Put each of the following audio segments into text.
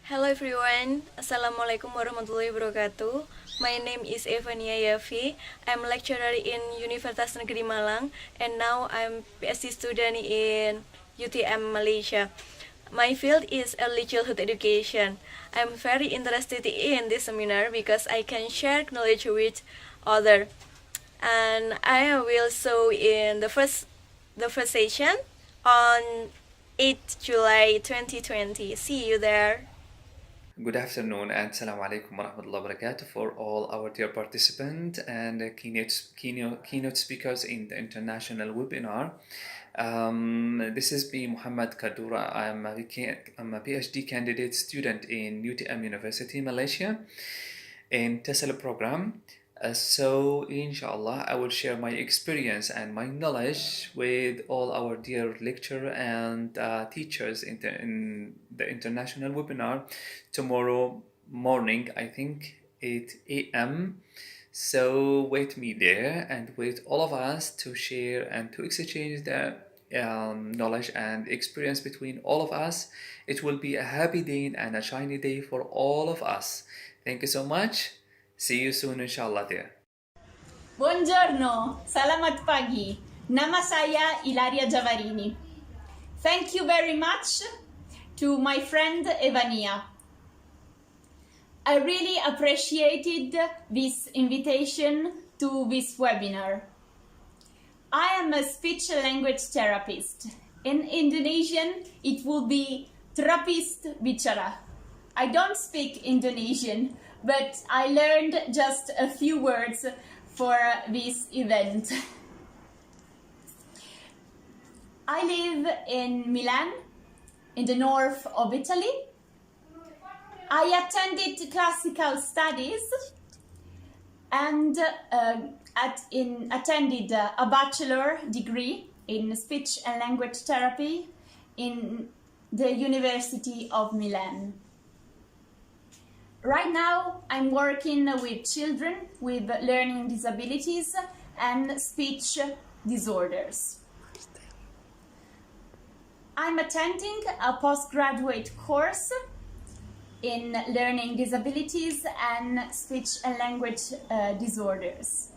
Hello everyone, Assalamualaikum warahmatullahi wabarakatuh. My name is Evania Yafi. I'm a lecturer in Universitas Negeri Malang, and now I'm PhD student in UTM Malaysia. My field is early childhood education. I'm very interested in this seminar because I can share knowledge with others. And I will show in the first session on 8th July 2020. See you there. Good afternoon and Assalamu alaikum wa rahmatullahi wa barakatuh for all our dear participants and keynote speakers in the international webinar. This is me, Muhammad Kadura. I'm a PhD candidate student in UTM University, Malaysia, in TESOL program. So inshallah I will share my experience and my knowledge with all our dear lecturer and teachers in the international webinar tomorrow morning, I think 8 a.m. So wait me there and with all of us to share and to exchange the knowledge and experience between all of us. It will be a happy day and a shiny day for all of us. Thank you so much. See you soon inshallah there. Buongiorno, selamat pagi. Nama saya Ilaria Javarini. Thank you very much to my friend Evania. I really appreciated this invitation to this webinar. I am a speech language therapist. In Indonesian, it will be terapist bicara. I don't speak Indonesian, but I learned just a few words for this event. I live in Milan, in the north of Italy. I attended classical studies and attended a bachelor degree in speech and language therapy in the University of Milan. Right now, I'm working with children with learning disabilities and speech disorders. I'm attending a postgraduate course in learning disabilities and speech and language disorders.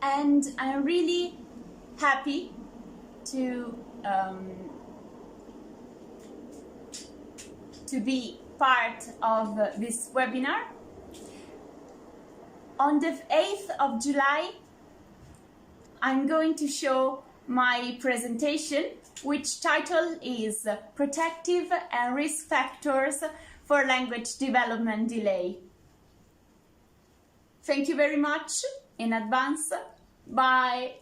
And I'm really happy to be part of this webinar. On the 8th of July, I'm going to show my presentation, which title is Protective and Risk Factors for Language Development Delay. Thank you very much in advance. Bye.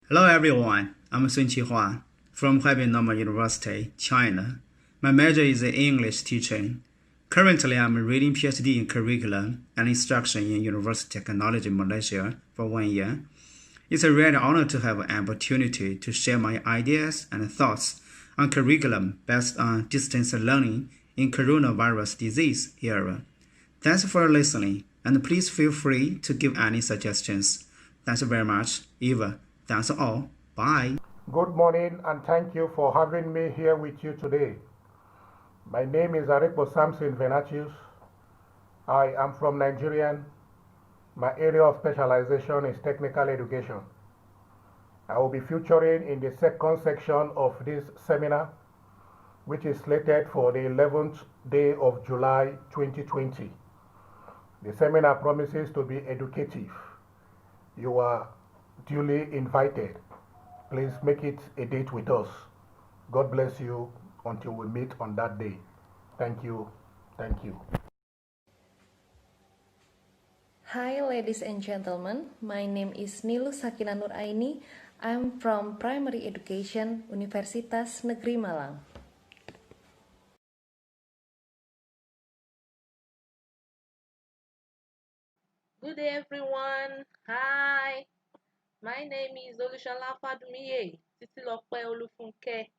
Hello everyone, I'm Sun Qihua from Huaibin Normal University, China. My major is in English teaching. Currently, I'm reading PhD in Curriculum and Instruction in University Technology Malaysia for 1 year. It's a real honor to have an opportunity to share my ideas and thoughts on curriculum based on distance learning in coronavirus disease era. Thanks for listening, and please feel free to give any suggestions. Thanks very much, Eva. That's all. Bye. Good morning and thank you for having me here with you today. My name is Arepo Samson Venatius. I am from Nigeria. My area of specialization is technical education. I will be featuring in the second section of this seminar, which is slated for the 11th day of July 2020. The seminar promises to be educative. You are duly invited. Please make it a date with us. God bless you until we meet on that day. Thank you. Thank you. Hi ladies and gentlemen, my name is Nilu Sakina Nuraini. I'm from Primary Education, Universitas Negeri Malang. Good day, everyone. Hi. My name is Olushola Fadumiye Titilope Olufunke.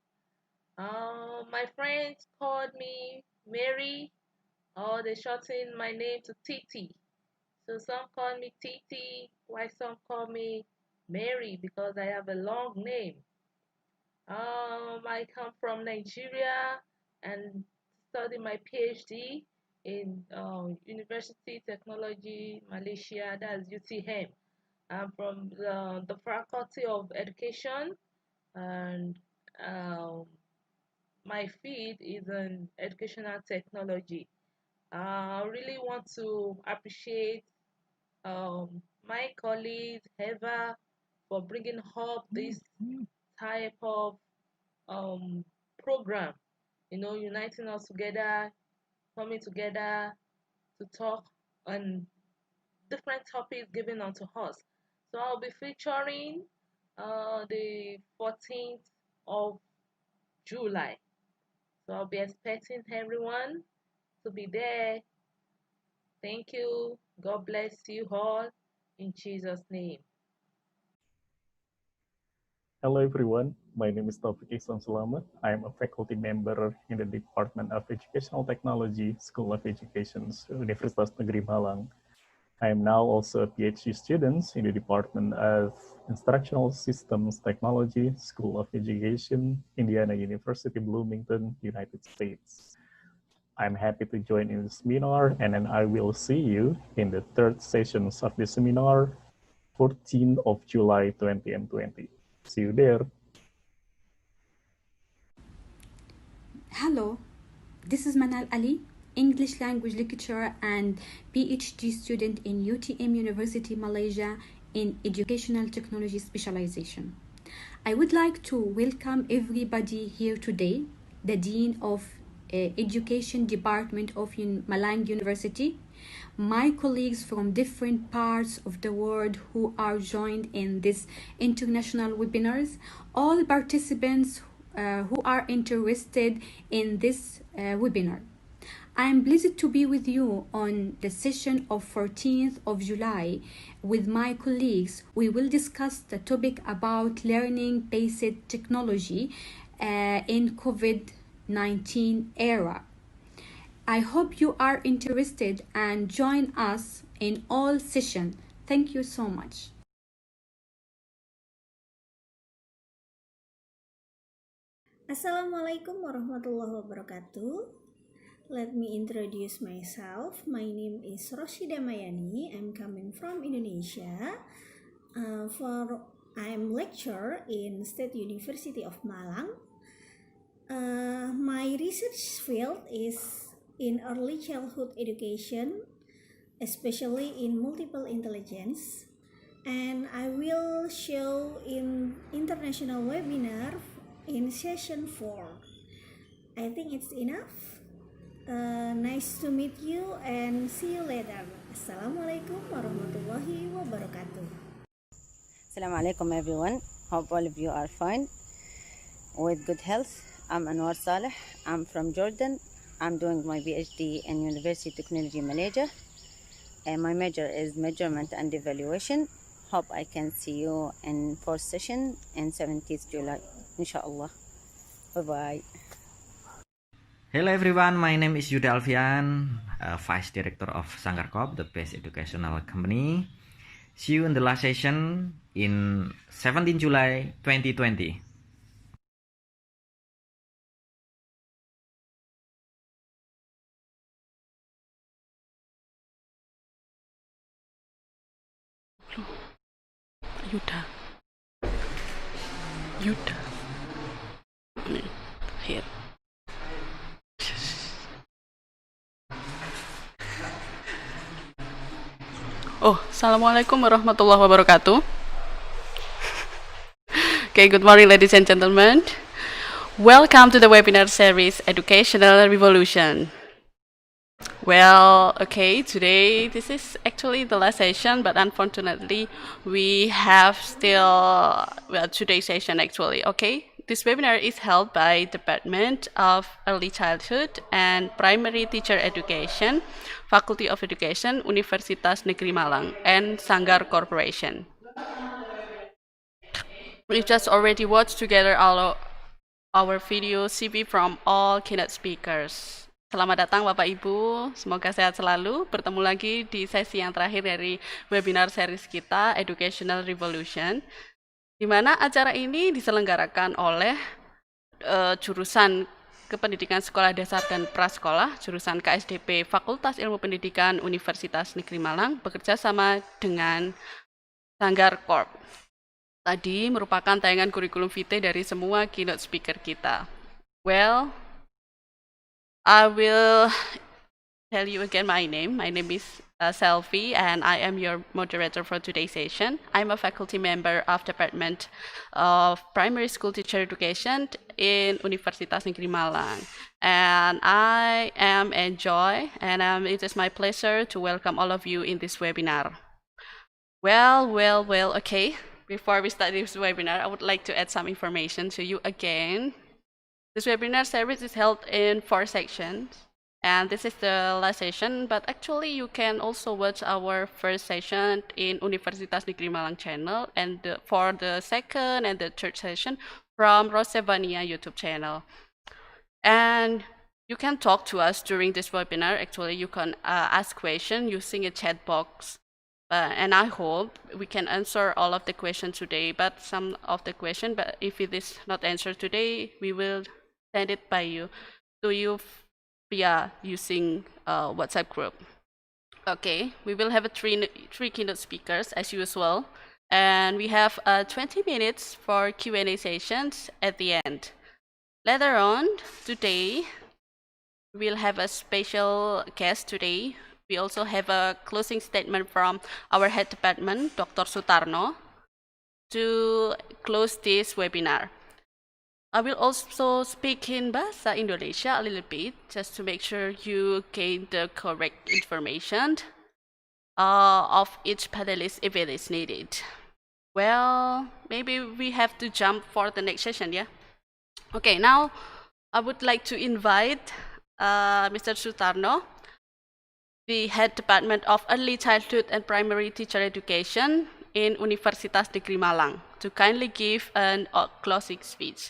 My friends called me Mary, or they shorten my name to Titi. So some call me Titi, while some call me Mary, because I have a long name. I come from Nigeria and study my PhD in University Technology Malaysia, that's UTM. I'm from the Faculty of Education, and um, my field is in educational technology. I really want to appreciate my colleagues, Eva, for bringing up this type of program, uniting us together, coming together to talk on different topics given unto us. So I'll be featuring the 14th of July. So I'll be expecting everyone to be there. Thank you. God bless you all in Jesus' name. Hello everyone, my name is Taufik Ihsan Selamat. I am a faculty member in the Department of Educational Technology, School of Education, Universitas Negeri Malang. I am now also a PhD student in the Department of Instructional Systems Technology, School of Education, Indiana University, Bloomington, United States. I'm happy to join in the seminar, and then I will see you in the third sessions of the seminar, 14th of July 2020. See you there. Hello, this is Manal Ali, English language lecturer and PhD student in UTM University, Malaysia in Educational Technology specialization. I would like to welcome everybody here today, the Dean of Education Department of Malang University, my colleagues from different parts of the world who are joined in this international webinars, all participants who are interested in this webinar. I am pleased to be with you on the session of 14th of July. With my colleagues, we will discuss the topic about learning-based technology in COVID-19 era. I hope you are interested and join us in all sessions. Thank you so much. Assalamualaikum warahmatullahi wabarakatuh. Let me introduce myself. My name is Rosyidamayani. I'm coming from Indonesia. I'm lecturer in State University of Malang. My research field is in early childhood education, especially in multiple intelligence, and I will show in international webinar in session 4. I think it's enough. Nice to meet you and see you later. Assalamualaikum warahmatullahi wabarakatuh. Assalamualaikum everyone. Hope all of you are fine with good health. I'm Anwar Saleh. I'm from Jordan. I'm doing my PhD in University Technology Malaysia, and my major is measurement and evaluation. Hope I can see you in fourth session in 17th July, inshallah. Bye-bye. Hello everyone, my name is Yudha Alfian, Vice Director of Sanggar Corp, the best educational company. See you in the last session in 17 July 2020. Yudha. Here. Oh, Assalamualaikum warahmatullahi wabarakatuh. Okay, good morning ladies and gentlemen. Welcome to the webinar series Educational Revolution. Well, okay, today this is actually the last session, but unfortunately we have still, today's session actually, okay? This webinar is held by Department of Early Childhood and Primary Teacher Education, Faculty of Education, Universitas Negeri Malang, and Sanggar Corporation. We just already watched together our video CV from all keynote speakers. Selamat datang Bapak Ibu, semoga sehat selalu. Bertemu lagi di sesi yang terakhir dari webinar series kita, Educational Revolution, di mana acara ini diselenggarakan oleh jurusan Kependidikan Sekolah Dasar dan Prasekolah, jurusan KSDP Fakultas Ilmu Pendidikan Universitas Negeri Malang, bekerja sama dengan Sanggar Corp. Tadi merupakan tayangan kurikulum vitae dari semua keynote speaker kita. Well, I will tell you again my name. My name is Selfi, and I am your moderator for today's session. I'm a faculty member of Department of Primary School Teacher Education in Universitas Negeri Malang. And I am enjoy, and it is my pleasure to welcome all of you in this webinar. Well, okay. Before we start this webinar, I would like to add some information to you again. This webinar series is held in 4 sections, and this is the last session, but actually you can also watch our first session in Universitas Negeri Malang channel, and for the second and the third session from Rosyidamayani YouTube channel. And you can talk to us during this webinar. Actually, you can ask questions using a chat box. And I hope we can answer all of the questions today, but some of the questions, but if it is not answered today, we will send it by you to you via using WhatsApp group. Okay, we will have three keynote speakers as usual, and we have 20 minutes for Q&A sessions at the end. Later on today, we'll have a special guest today. We also have a closing statement from our head department, Dr. Sutarno, to close this webinar. I will also speak in Bahasa Indonesia a little bit, just to make sure you gain the correct information of each panelist if it is needed. Well, maybe we have to jump for the next session, yeah? Okay, now I would like to invite Mr. Sutarno, the head department of Early Childhood and Primary Teacher Education in Universitas Negeri Malang, to kindly give a closing speech.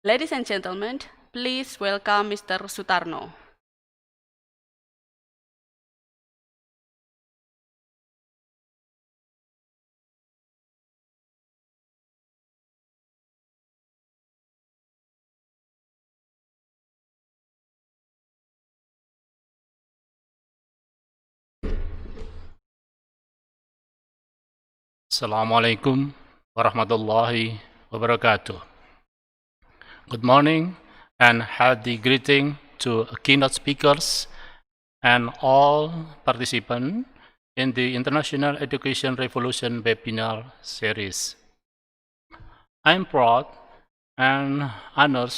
Ladies and gentlemen, please welcome Mr. Sutarno. Assalamualaikum warahmatullahi wabarakatuh. Good morning and hearty greeting to keynote speakers and all participants in the International Education Revolution webinar series. I'm proud and honored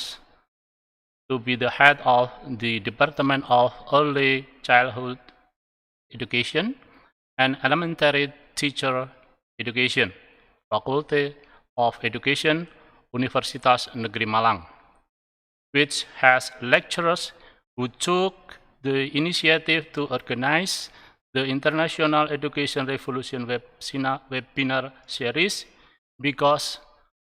to be the head of the Department of Early Childhood Education and Elementary Teacher Education, Faculty of Education, Universitas Negeri Malang, which has lecturers who took the initiative to organize the International Education Revolution webinar series because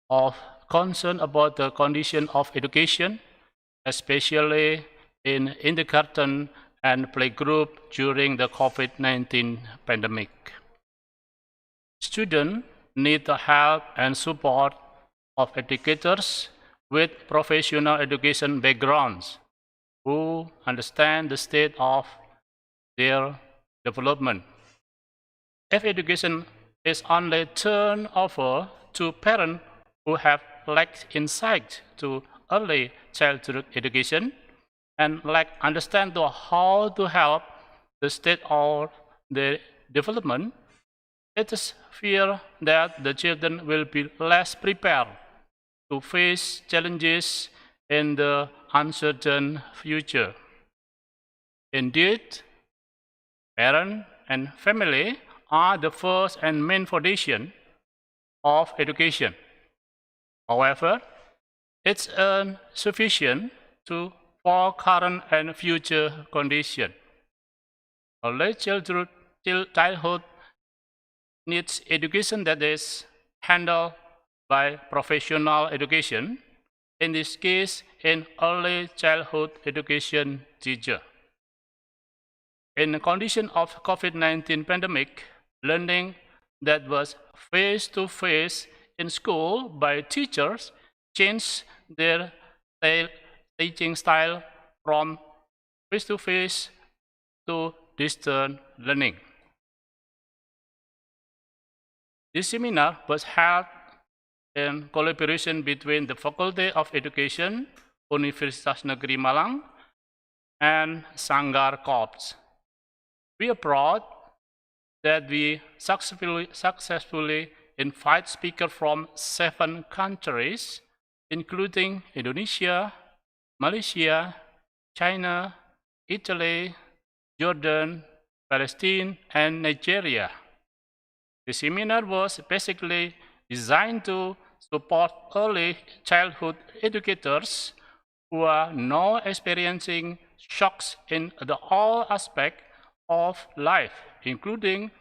of concern about the condition of education, especially in kindergarten and playgroup during the COVID-19 pandemic. Students need the help and support of educators with professional education backgrounds who understand the state of their development. If education is only turned over to parents who have lacked insight to early childhood education and lack understand to how to help the state of their development, it is fear that the children will be less prepared to face challenges in the uncertain future. Indeed, parents and family are the first and main foundation of education. However, it's insufficient for current and future conditions. Early childhood needs education that is handled by professional education in this case, an early childhood education teacher. In the condition of COVID-19 pandemic, learning that was face-to-face in school by teachers changed their teaching style from face-to-face to distant learning. This seminar was held in collaboration between the Faculty of Education, Universitas Negeri Malang, and Sanggar Corps. We are proud that we successfully invite speakers from 7 countries, including Indonesia, Malaysia, China, Italy, Jordan, Palestine, and Nigeria. The seminar was basically designed to support early childhood educators who are now experiencing shocks in all aspects of life, including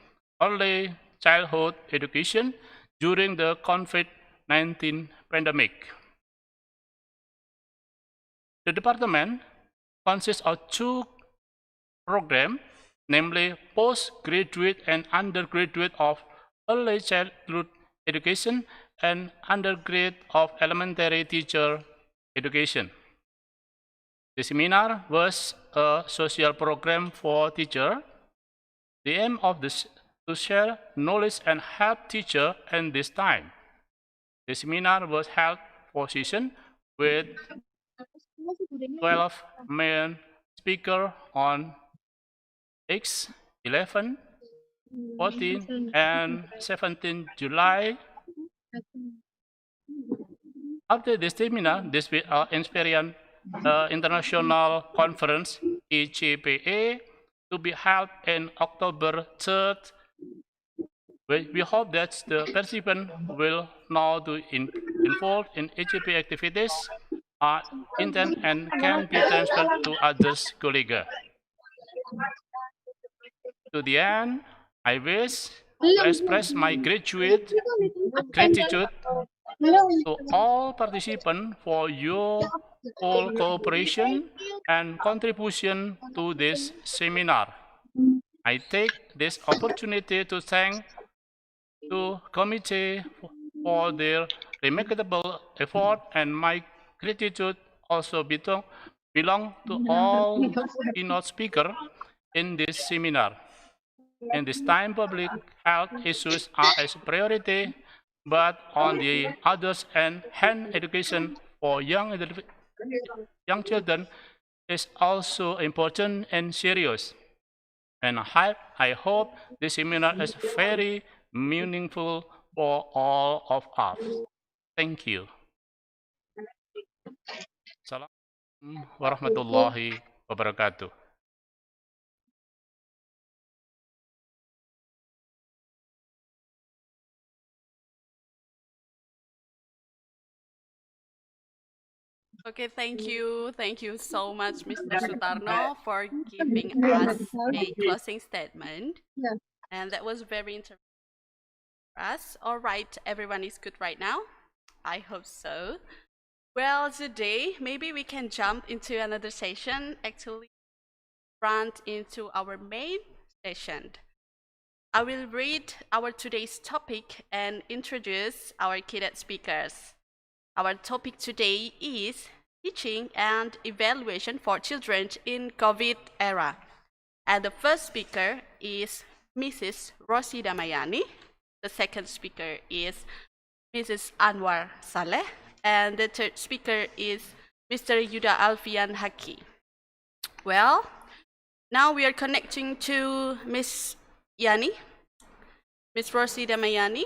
early childhood education during the COVID-19 pandemic. The department consists of 2 programs, namely postgraduate and undergraduate of early childhood education and undergrad of elementary teacher education. The seminar was a social program for teachers. The aim of this to share knowledge and help teachers in this time. The seminar was held for session with 12 main speakers on 6, 11, 14, and 17 July. After this seminar, this will experience international conference ECPA to be held in October 3rd. We hope that the participants will now to involved in ECPA activities, are intent and can be transferred to others colleagues. To the end, I wish to express my gratitude to all participants for your all cooperation and contribution to this seminar. I take this opportunity to thank the committee for their remarkable effort, and my gratitude also belong to all keynote speakers in this seminar. In this time, public health issues are a priority, but on the other hand, education for young children is also important and serious. And I hope this seminar is very meaningful for all of us. Thank you. Assalamualaikum warahmatullahi wabarakatuh. Okay, thank you. Thank you so much, Mr. Sutarno, for giving us a closing statement. And that was very interesting for us. All right, everyone is good right now? I hope so. Well, today, maybe we can jump into another session, actually run into our main session. I will read our today's topic and introduce our keynote speakers. Our topic today is teaching and evaluation for children in COVID era. And the first speaker is Mrs. Rosyidamayani. The second speaker is Mrs. Anwar Saleh. And the third speaker is Mr. Yudha Alfian Haqqi. Well, now we are connecting to Miss Yani. Miss Rosyidamayani,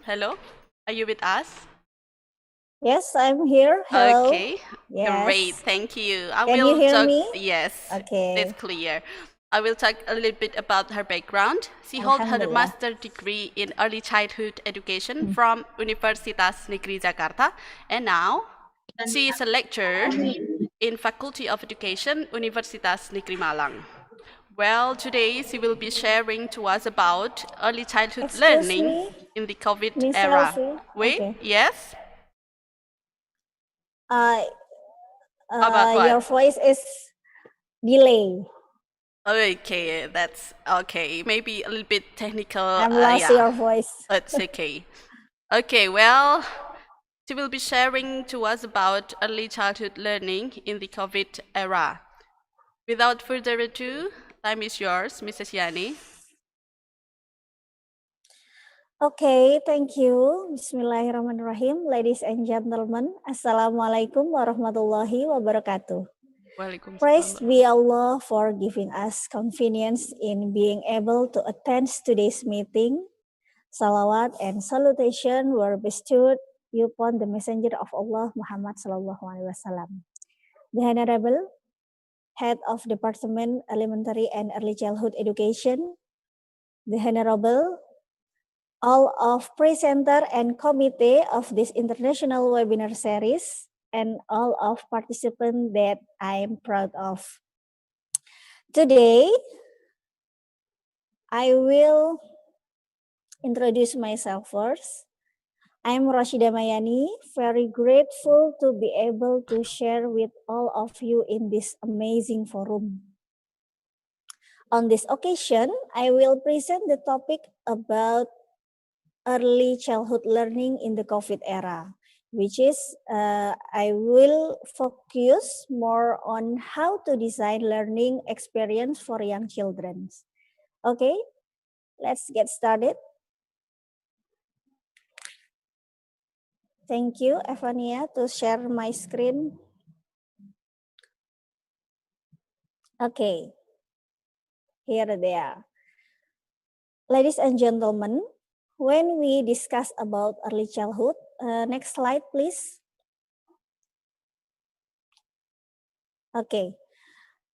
hello, are you with us? Yes, I'm here. Hello. Okay, yes. Great, thank you. Can you hear me? Yes, okay. It's clear. I will talk a little bit about her background. She holds her master's degree in early childhood education from Universitas Negeri Jakarta, and now she is a lecturer in Faculty of Education, Universitas Negeri Malang. Well, today she will be sharing to us about early childhood learning in the COVID era. Wait, okay. Yes? About Your what? voice is delay. Okay, that's okay. Maybe a little bit technical. I'm lost Yeah, your voice. it's okay. Okay, well, she will be sharing to us about early childhood learning in the COVID era. Without further ado, time is yours, Mrs. Yani. Okay, thank you. Bismillahirrahmanirrahim. Ladies and gentlemen, Assalamualaikum warahmatullahi wabarakatuh. Praise be Allah for giving us convenience in being able to attend today's meeting. Salawat and salutation were bestowed upon the Messenger of Allah, Muhammad Sallallahu Alaihi Wasallam. The Honorable Head of Department Elementary and Early Childhood Education, the Honorable all of presenter and committee of this international webinar series, and all of participants that I am proud of. Today, I will introduce myself first. I'm Rosyidamayani, very grateful to be able to share with all of you in this amazing forum. On this occasion, I will present the topic about early childhood learning in the COVID era, which is I will focus more on how to design learning experience for young children. Okay, let's get started. Thank you, Evania, to share my screen. Okay, here they are. Ladies and gentlemen, when we discuss about early childhood, next slide, please. Okay,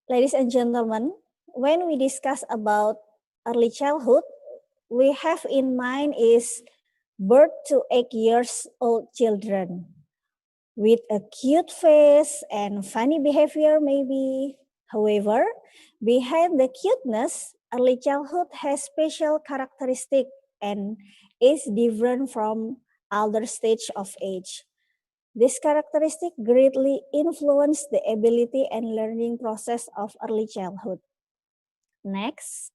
ladies and gentlemen, when we discuss about early childhood, we have in mind is birth to 8 years old children with a cute face and funny behavior maybe. However, behind the cuteness, early childhood has special characteristic and is different from older stage of age. This characteristic greatly influence the ability and learning process of early childhood. Next.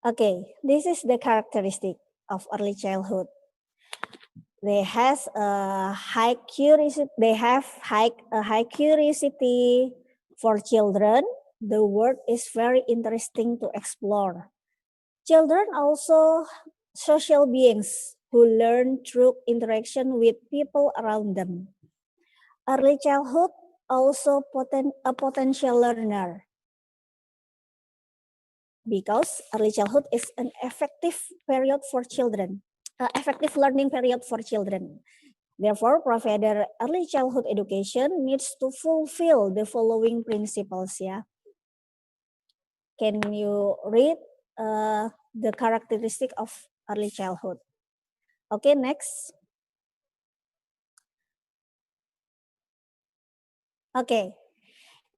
Okay, this is the characteristic of early childhood. They has a high curiosity. They have a high curiosity for children. The world is very interesting to explore. Children also social beings who learn through interaction with people around them. Early childhood also a potential learner, because early childhood is an effective period for children, effective learning period for children. Therefore, provider early childhood education needs to fulfill the following principles. Yeah, can you read the characteristic of early childhood? Okay, next. Okay,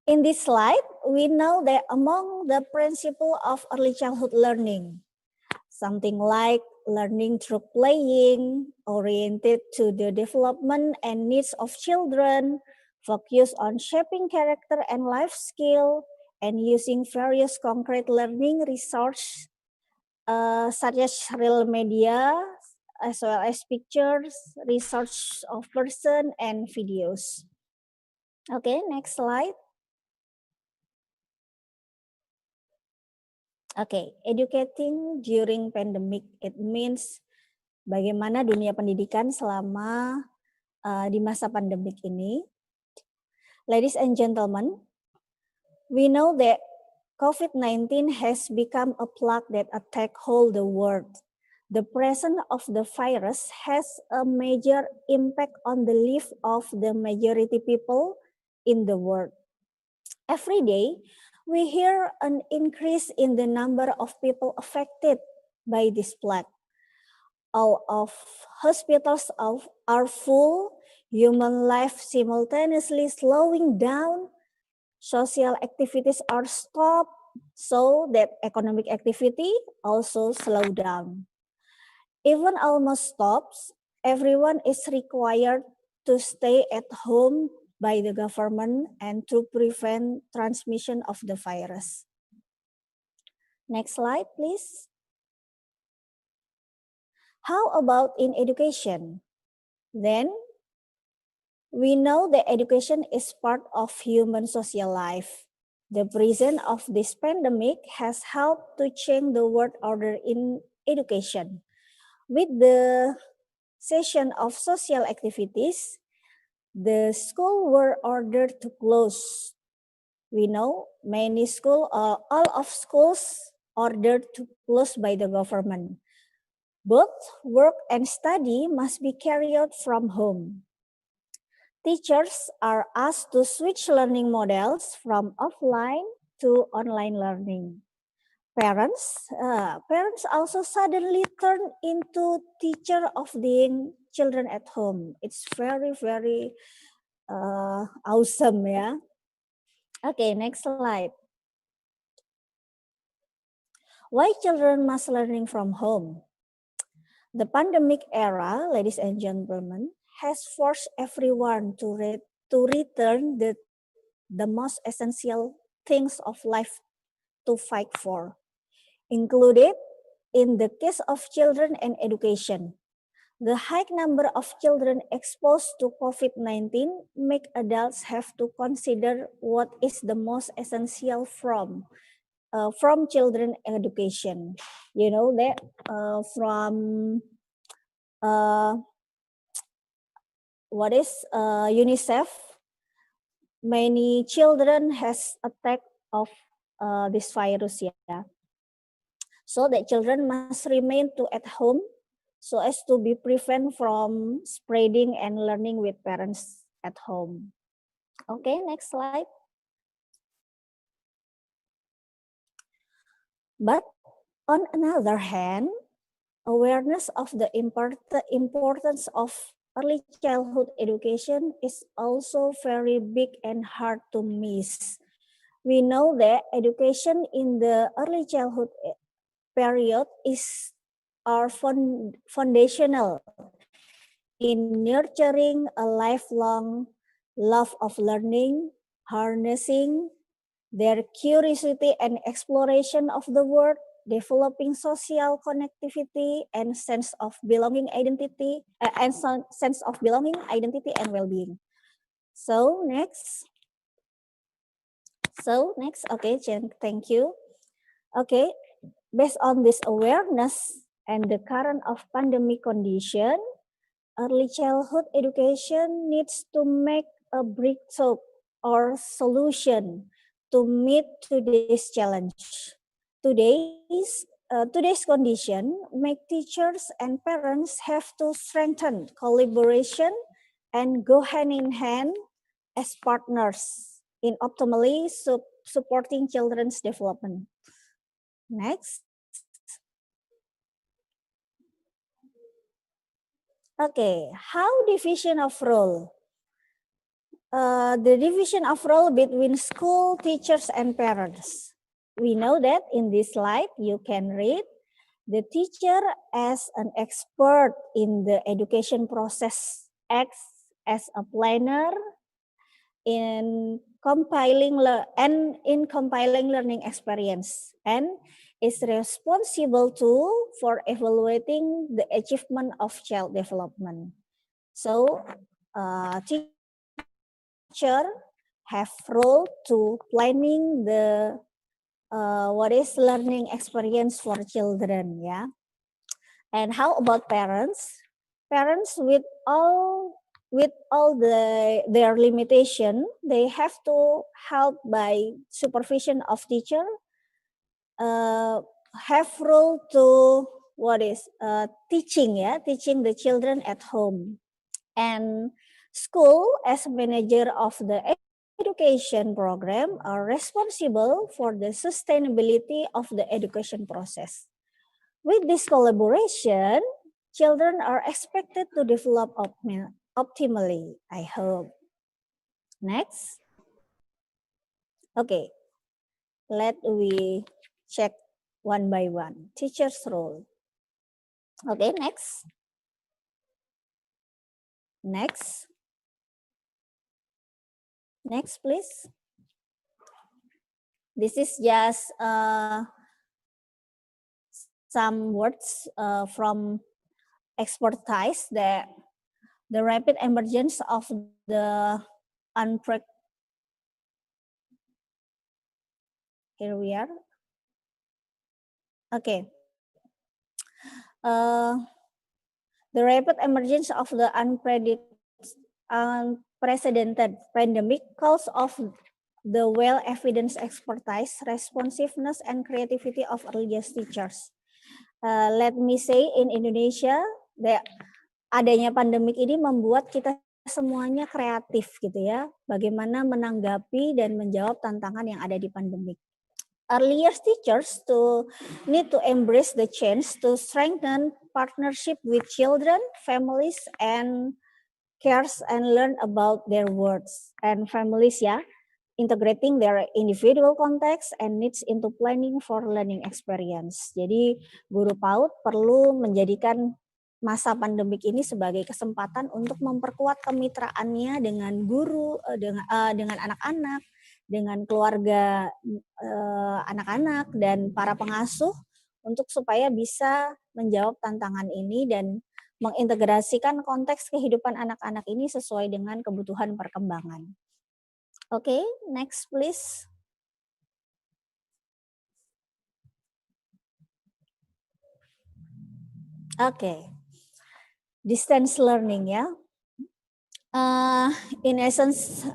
in this slide, we know that among the principle of early childhood learning, something like learning through playing, oriented to the development and needs of children, focus on shaping character and life skill, and using various concrete learning resources such as real media, as well as pictures, research of person, and videos. Okay, next slide. Okay, educating during pandemic, it means bagaimana dunia pendidikan selama di masa pandemik ini. Ladies and gentlemen, we know that COVID-19 has become a plague that attack whole the world. The presence of the virus has a major impact on the life of the majority people in the world. Every day, we hear an increase in the number of people affected by this plague. All of hospitals are full, human life simultaneously slowing down, social activities are stopped, so that economic activity also slow down. Even almost stops, everyone is required to stay at home by the government and to prevent transmission of the virus. Next slide, please. How about in education? Then we know that education is part of human social life. The presence of this pandemic has helped to change the world order in education. With the cessation of social activities, the schools were ordered to close. We know many schools, all of schools ordered to close by the government. Both work and study must be carried out from home. Teachers are asked to switch learning models from offline to online learning. Parents also suddenly turn into teacher of the children at home. It's very, very awesome, yeah. Okay, next slide. Why children must learning from home? The pandemic era, ladies and gentlemen, has forced everyone to return the most essential things of life to fight for, included in the case of children and education. The high number of children exposed to COVID-19 make adults have to consider what is the most essential from children education. You know that from what is UNICEF, many children has attack of this virus, yeah. So that children must remain at home so as to be prevent from spreading and learning with parents at home. Okay, next slide. But on another hand, awareness of the importance of early childhood education is also very big and hard to miss. We know that education in the early childhood period are foundational in nurturing a lifelong love of learning, harnessing their curiosity and exploration of the world, developing social connectivity and sense of belonging, identity and well-being. So next, okay, Jen, thank you. Okay, based on this awareness and the current of pandemic condition, early childhood education needs to make a breakthrough or solution to meet today's challenge. Today's condition make teachers and parents have to strengthen collaboration and go hand in hand as partners in optimally supporting children's development. Next. Okay, how division of role? The division of role between school, teachers, and parents. We know that in this slide, you can read the teacher as an expert in the education process, acts as a planner in compiling learning experience, and is responsible for evaluating the achievement of child development. So, teacher have role to planning the learning experience for children, yeah. And how about parents? Parents with all their limitation, they have to help by supervision of teacher, have role to teaching the children at home, and school as manager of the education program are responsible for the sustainability of the education process. With this collaboration, children are expected to develop optimally, I hope. Next. Okay, let we check one by one. Teacher's role. Okay, next. Next. Next, please. This is just some words from expertise that the rapid emergence of the here we are. Okay. The rapid emergence of the unprecedented pandemic calls of the well-evidenced expertise, responsiveness, and creativity of earliest teachers. Let me say in Indonesia, adanya pandemik ini membuat kita semuanya kreatif gitu ya, bagaimana menanggapi dan menjawab tantangan yang ada di pandemik. Earliest teachers need to embrace the change to strengthen partnership with children, families, and cares and learn about their words and families ya, integrating their individual context and needs into planning for learning experience. Jadi guru PAUD perlu menjadikan masa pandemik ini sebagai kesempatan untuk memperkuat kemitraannya dengan guru, dengan anak-anak, dengan keluarga anak-anak dan para pengasuh untuk supaya bisa menjawab tantangan ini dan mengintegrasikan konteks kehidupan anak-anak ini sesuai dengan kebutuhan perkembangan. Oke, next please. Oke. Distance learning ya. In essence,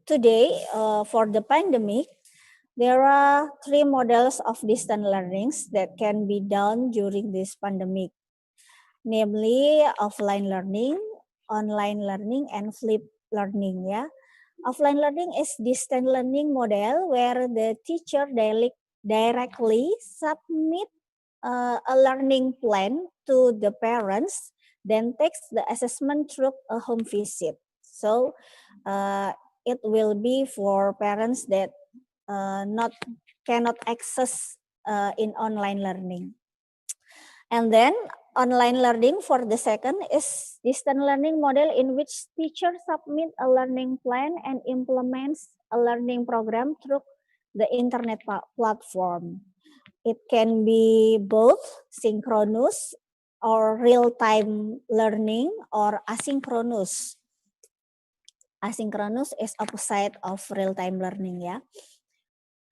today for the pandemic, there are 3 models of distance learnings that can be done during this pandemic, namely offline learning, online learning, and flipped learning. Ya, offline learning is distance learning model where the teacher directly submit a learning plan to the parents, then takes the assessment through a home visit. So it will be for parents that cannot access in online learning. And then online learning for the second is distance learning model in which teachers submit a learning plan and implements a learning program through the internet platform. It can be both synchronous or real-time learning or asynchronous. Asynchronous is opposite of real-time learning ya.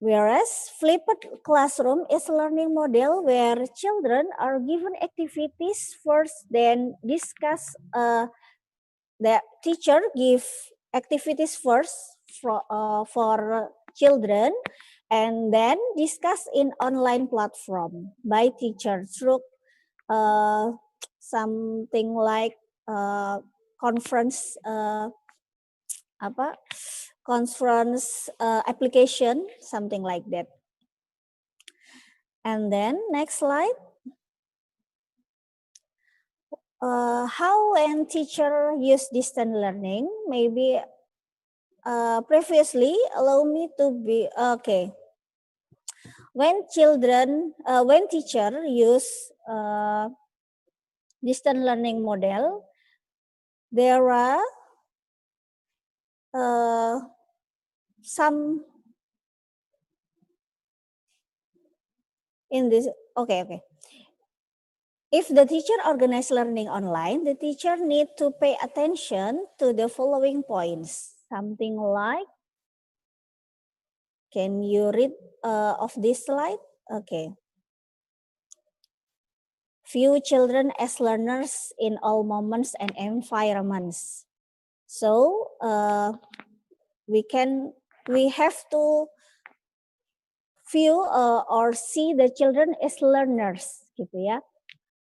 Whereas flipped classroom is a learning model where children are given activities first, then discuss. The teacher give activities first for children, and then discuss in online platform by teacher through something like conference application, something like that. And then next slide. How when teacher use distance learning, maybe previously allow me to be okay. When teacher use distance learning model, there are some in this. Okay. If the teacher organize learning online, the teacher need to pay attention to the following points. Something like, can you read of this slide? Okay. View children as learners in all moments and environments. So we have to view or see the children as learners, gitu ya.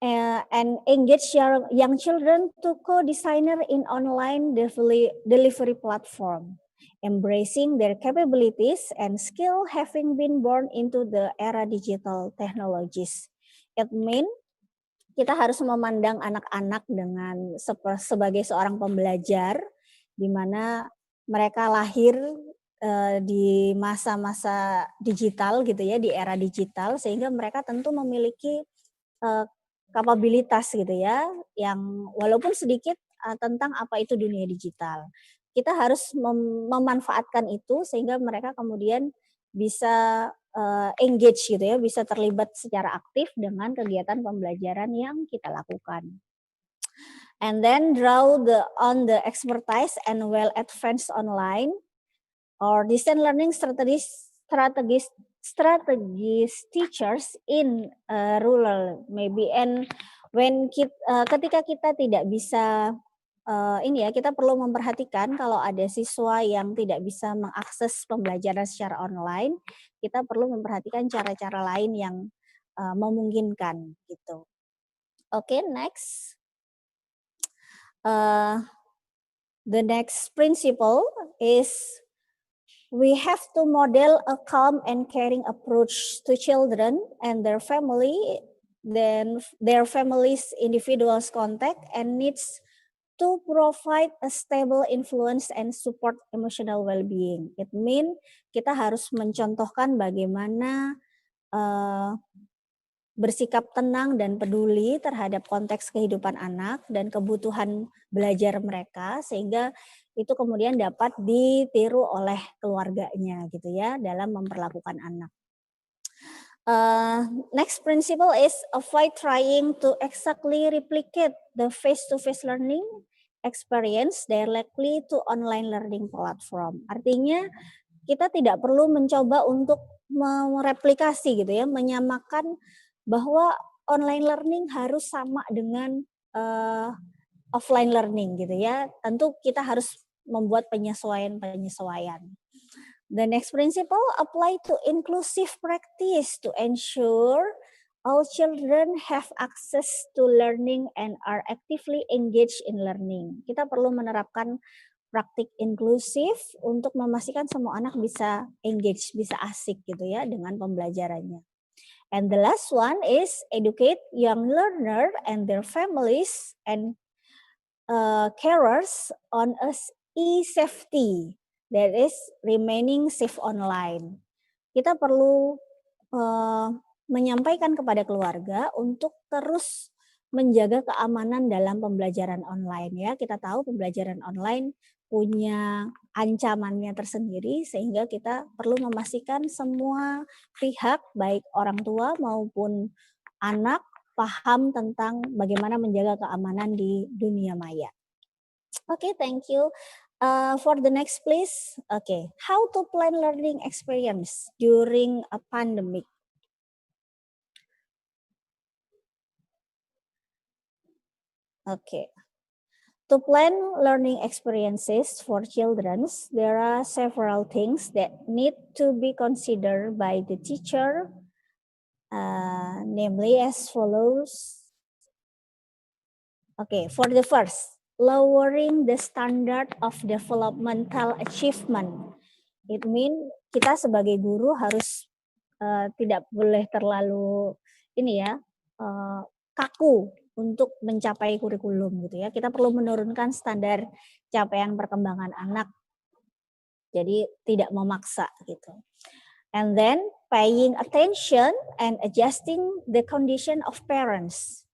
And engage young children to co-designer in online delivery platform, embracing their capabilities and skill having been born into the era digital technologies. It means kita harus memandang anak-anak dengan sebagai seorang pembelajar, di mana mereka lahir di masa-masa digital gitu ya, di era digital, sehingga mereka tentu memiliki kapabilitas gitu ya, yang walaupun sedikit tentang apa itu dunia digital. Kita harus memanfaatkan itu sehingga mereka kemudian bisa engage gitu ya, bisa terlibat secara aktif dengan kegiatan pembelajaran yang kita lakukan. And then draw on the expertise and well advanced online or distance learning strategies teachers in rural maybe. And when ketika kita tidak bisa kita perlu memperhatikan kalau ada siswa yang tidak bisa mengakses pembelajaran secara online, kita perlu memperhatikan cara-cara lain yang memungkinkan gitu. Oke, next. The next principle is we have to model a calm and caring approach to children and their family, then their family's individuals contact and needs to provide a stable influence and support emotional well-being. It means kita harus mencontohkan bagaimana bersikap tenang dan peduli terhadap konteks kehidupan anak dan kebutuhan belajar mereka, sehingga itu kemudian dapat ditiru oleh keluarganya gitu ya dalam memperlakukan anak. Next principle is avoid trying to exactly replicate the face-to-face learning experience directly to online learning platform. Artinya kita tidak perlu mencoba untuk mereplikasi gitu ya, menyamakan bahwa online learning harus sama dengan offline learning gitu ya. Tentu kita harus membuat penyesuaian. The next principle apply to inclusive practice to ensure all children have access to learning and are actively engaged in learning. Kita perlu menerapkan praktik inklusif untuk memastikan semua anak bisa engage, bisa asik gitu ya dengan pembelajarannya. And the last one is educate young learner and their families and carers on e-safety, that is remaining safe online. Kita perlu menyampaikan kepada keluarga untuk terus menjaga keamanan dalam pembelajaran online ya. Kita tahu pembelajaran online punya ancamannya tersendiri, sehingga kita perlu memastikan semua pihak baik orang tua maupun anak paham tentang bagaimana menjaga keamanan di dunia maya. Okay, thank you. For the next please. Okay, how to plan learning experience during a pandemic. Okay. To plan learning experiences for children, there are several things that need to be considered by the teacher, namely as follows. Okay, for the first, lowering the standard of developmental achievement. It means kita sebagai guru harus tidak boleh terlalu kaku untuk mencapai kurikulum gitu ya. Kita perlu menurunkan standar capaian perkembangan anak. Jadi tidak memaksa gitu. And then paying attention and adjusting the condition of parents.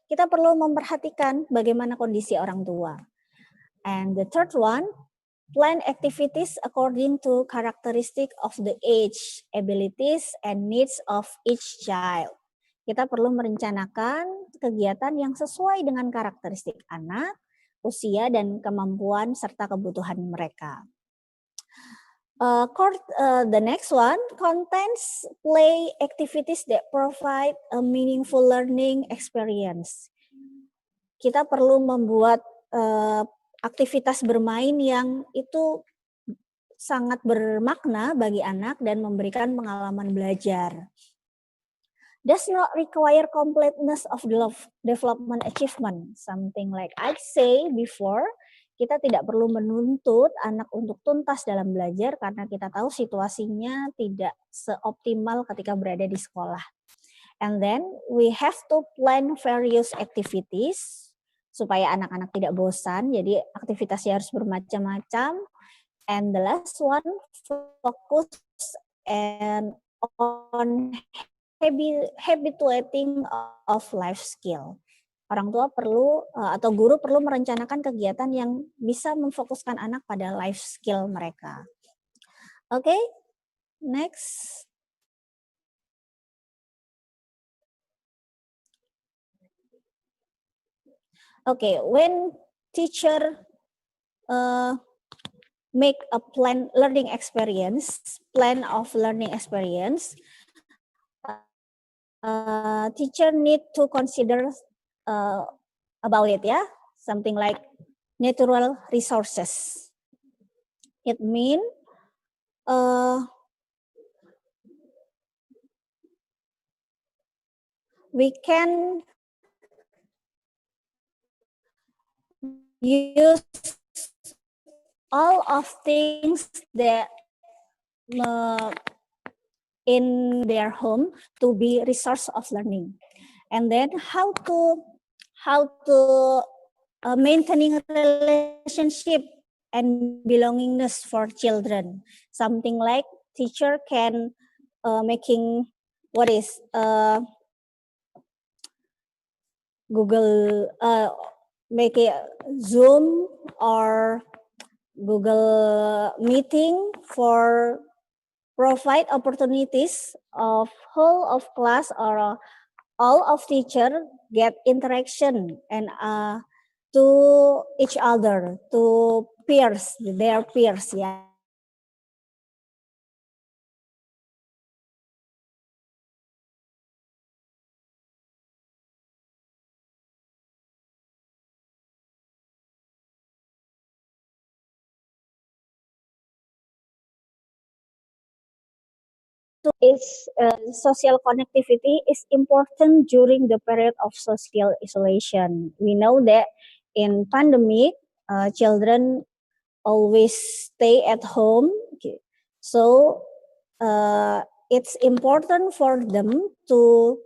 Kita perlu memperhatikan bagaimana kondisi orang tua. And the third one, plan activities according to characteristic of the age, abilities and needs of each child. Kita perlu merencanakan kegiatan yang sesuai dengan karakteristik anak, usia, dan kemampuan serta kebutuhan mereka. The next one, contents play activities that provide a meaningful learning experience. Kita perlu membuat aktivitas bermain yang itu sangat bermakna bagi anak dan memberikan pengalaman belajar. Does not require completeness of development achievement. Something like I say before, kita tidak perlu menuntut anak untuk tuntas dalam belajar karena kita tahu situasinya tidak seoptimal ketika berada di sekolah. And then we have to plan various activities supaya anak-anak tidak bosan. Jadi aktivitasnya harus bermacam-macam. And the last one, focus on habituating of life skill. orang tua perlu atau guru perlu merencanakan kegiatan yang bisa memfokuskan anak pada life skill mereka. Okay, next. Okay, when teacher make a plan of learning experience, teacher need to consider about it, yeah, something like natural resources. It means we can use all of things that in their home to be resource of learning, and then how to maintaining relationship and belongingness for children, something like teacher can making what is Google make a Zoom or Google meeting for provide opportunities of whole of class or all of teacher get interaction and to each other, to their peers, yeah. Is social connectivity is important during the period of social isolation. We know that in pandemic, children always stay at home, okay. So it's important for them to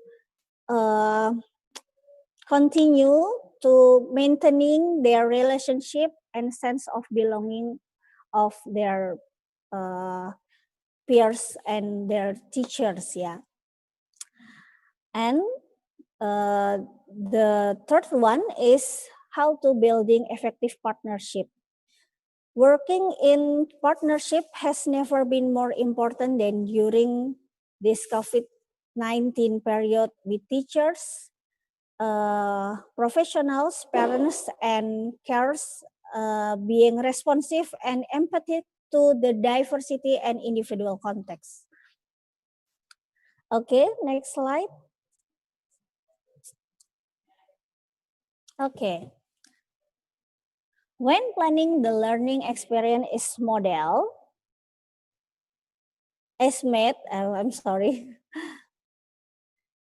continue to maintaining their relationship and sense of belonging of their peers and their teachers, yeah. And the third one is how to building effective partnership. Working in partnership has never been more important than during this COVID-19 period with teachers, professionals, parents, and carers being responsive and empathetic to the diversity and individual context. Okay, next slide. Okay. When planning the learning experience is model, I'm sorry.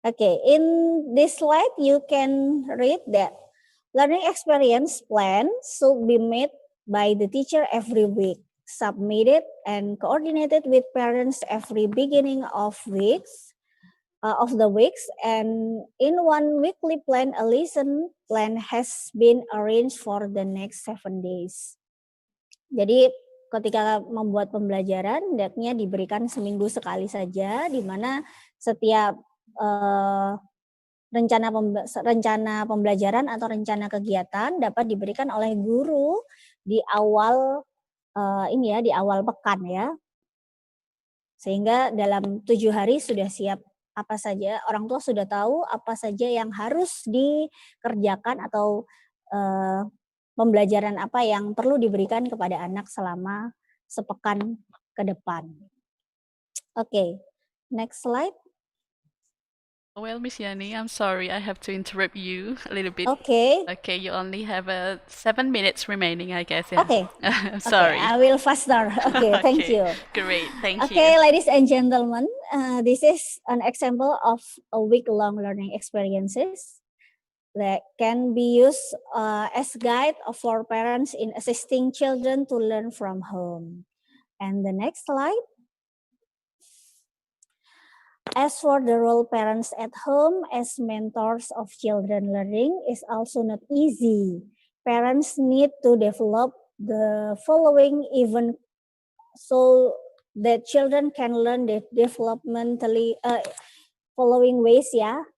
Okay, in this slide, you can read that learning experience plan should be made by the teacher every week, submitted and coordinated with parents every beginning of the weeks, and in one weekly plan, a lesson plan has been arranged for the next 7 days. Jadi ketika membuat pembelajaran, hendaknya diberikan seminggu sekali saja, di mana setiap rencana pembelajaran atau rencana kegiatan dapat diberikan oleh guru di awal di awal pekan, ya. Sehingga dalam 7 hari sudah siap apa saja, orang tua sudah tahu apa saja yang harus dikerjakan atau pembelajaran apa yang perlu diberikan kepada anak selama sepekan ke depan. Okay, next slide. Well, Miss Yani, I'm sorry, I have to interrupt you a little bit. Okay. Okay, you only have 7 minutes remaining, I guess. Yeah. Okay. Sorry. Okay, I will faster. Okay, thank you. Great, thank you. Okay, ladies and gentlemen, this is an example of a week-long learning experiences that can be used as guide for parents in assisting children to learn from home. And the next slide. As for the role parents at home as mentors of children learning is also not easy. Parents need to develop the following even so that children can learn the developmentally following ways, yeah.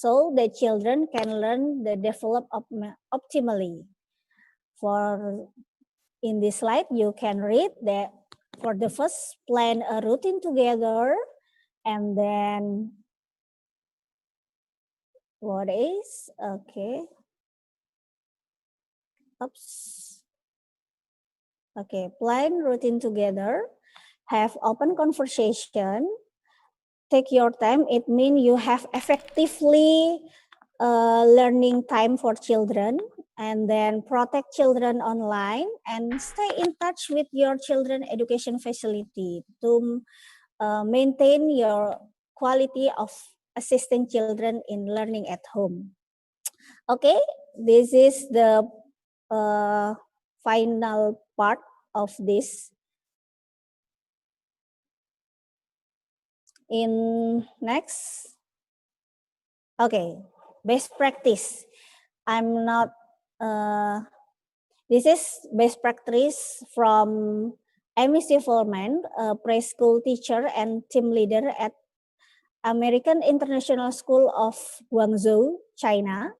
so the children can learn the develop optimally. For in this slide, you can read that for the first, plan a routine together, and then what is okay. Oops. Okay, plan routine together, have open conversation, take your time. It means you have effectively learning time for children, and then protect children online and stay in touch with your children education facility to maintain your quality of assisting children in learning at home. Okay, this is the final part of this. In next, okay, best practice. I'm not, this is best practice from Amy Silverman, a preschool teacher and team leader at American International School of Guangzhou, China.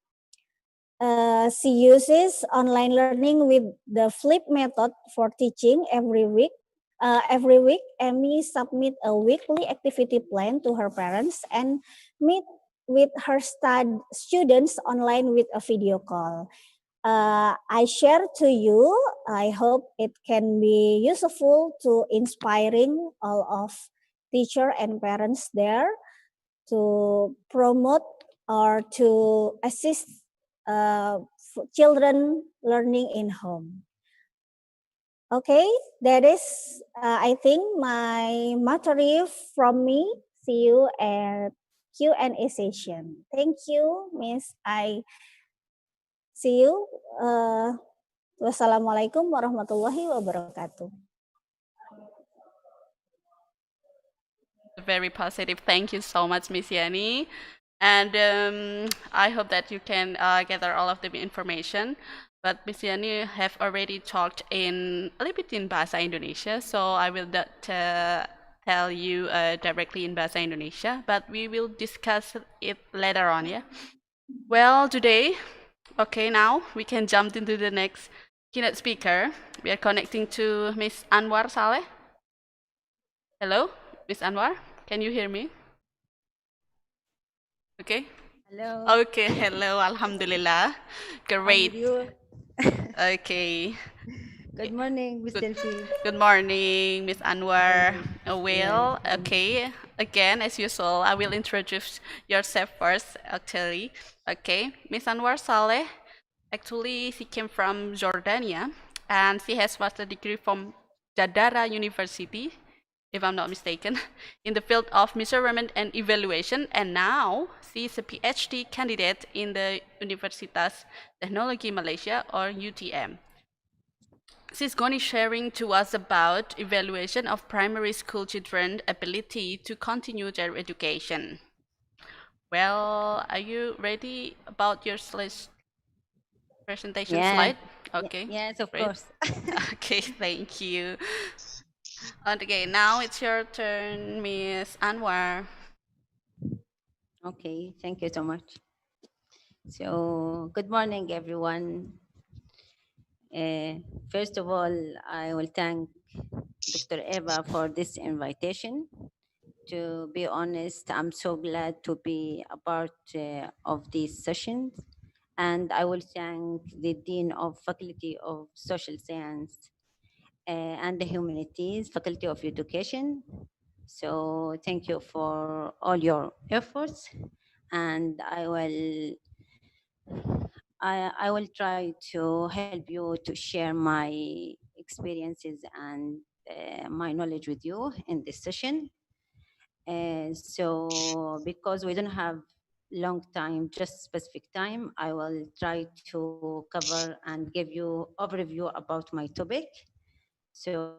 She uses online learning with the flip method for teaching every week. Every week, Amy submit a weekly activity plan to her parents and meet with her students online with a video call. I share to you. I hope it can be useful to inspiring all of teacher and parents there to promote or to assist children learning in home. Okay, that is, I think, my material from me. See you at Q&A session. Thank you, Miss. I see you. Wassalamualaikum warahmatullahi wabarakatuh. Very positive. Thank you so much, Miss Yani. And I hope that you can gather all of the information. But Miss Yani have already talked in a little bit in Bahasa Indonesia, so I will not tell you directly in Bahasa Indonesia, but we will discuss it later on, yeah? Well, today, okay, now we can jump into the next keynote speaker. We are connecting to Miss Anwar Saleh. Hello, Miss Anwar, can you hear me? Okay. Hello. Okay, hello, Alhamdulillah. Great. Okay. Good morning, Miss Selfi. Good morning, Miss Anwar. Well, okay. Again, as usual, I will introduce yourself first, actually. Okay, Miss Anwar Saleh, actually, she came from Jordania, and she has master degree from Jadara University, if I'm not mistaken, in the field of measurement and evaluation, and now she is a PhD candidate in the Universitas Teknologi Malaysia, or UTM. She's going to be sharing to us about evaluation of primary school children's ability to continue their education. Well, are you ready about your presentation slide? Okay. Yes, of great. course. Okay, thank you. Okay, now it's your turn, Miss Anwar. Okay, thank you so much. So, good morning, everyone. First of all, I will thank Dr. Eva for this invitation. To be honest, I'm so glad to be a part of these sessions. And I will thank the Dean of Faculty of Social Science and the Humanities, Faculty of Education. So thank you for all your efforts. And I will try to help you to share my experiences and my knowledge with you in this session. So because we don't have long time, just specific time, I will try to cover and give you overview about my topic. So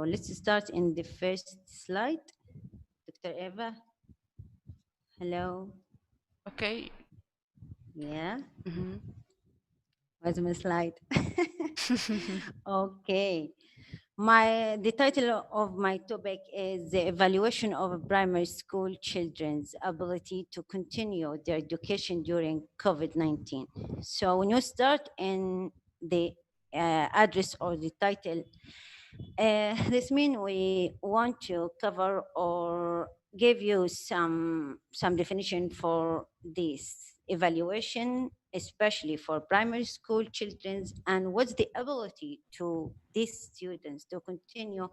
let's start in the first slide. Dr. Eva. Hello. Okay. Yeah. Where's my slide? Okay. The title of my topic is the evaluation of primary school children's ability to continue their education during COVID-19. So when you start in the address or the title, this means we want to cover or give you some definition for this evaluation, especially for primary school children, and what's the ability to these students to continue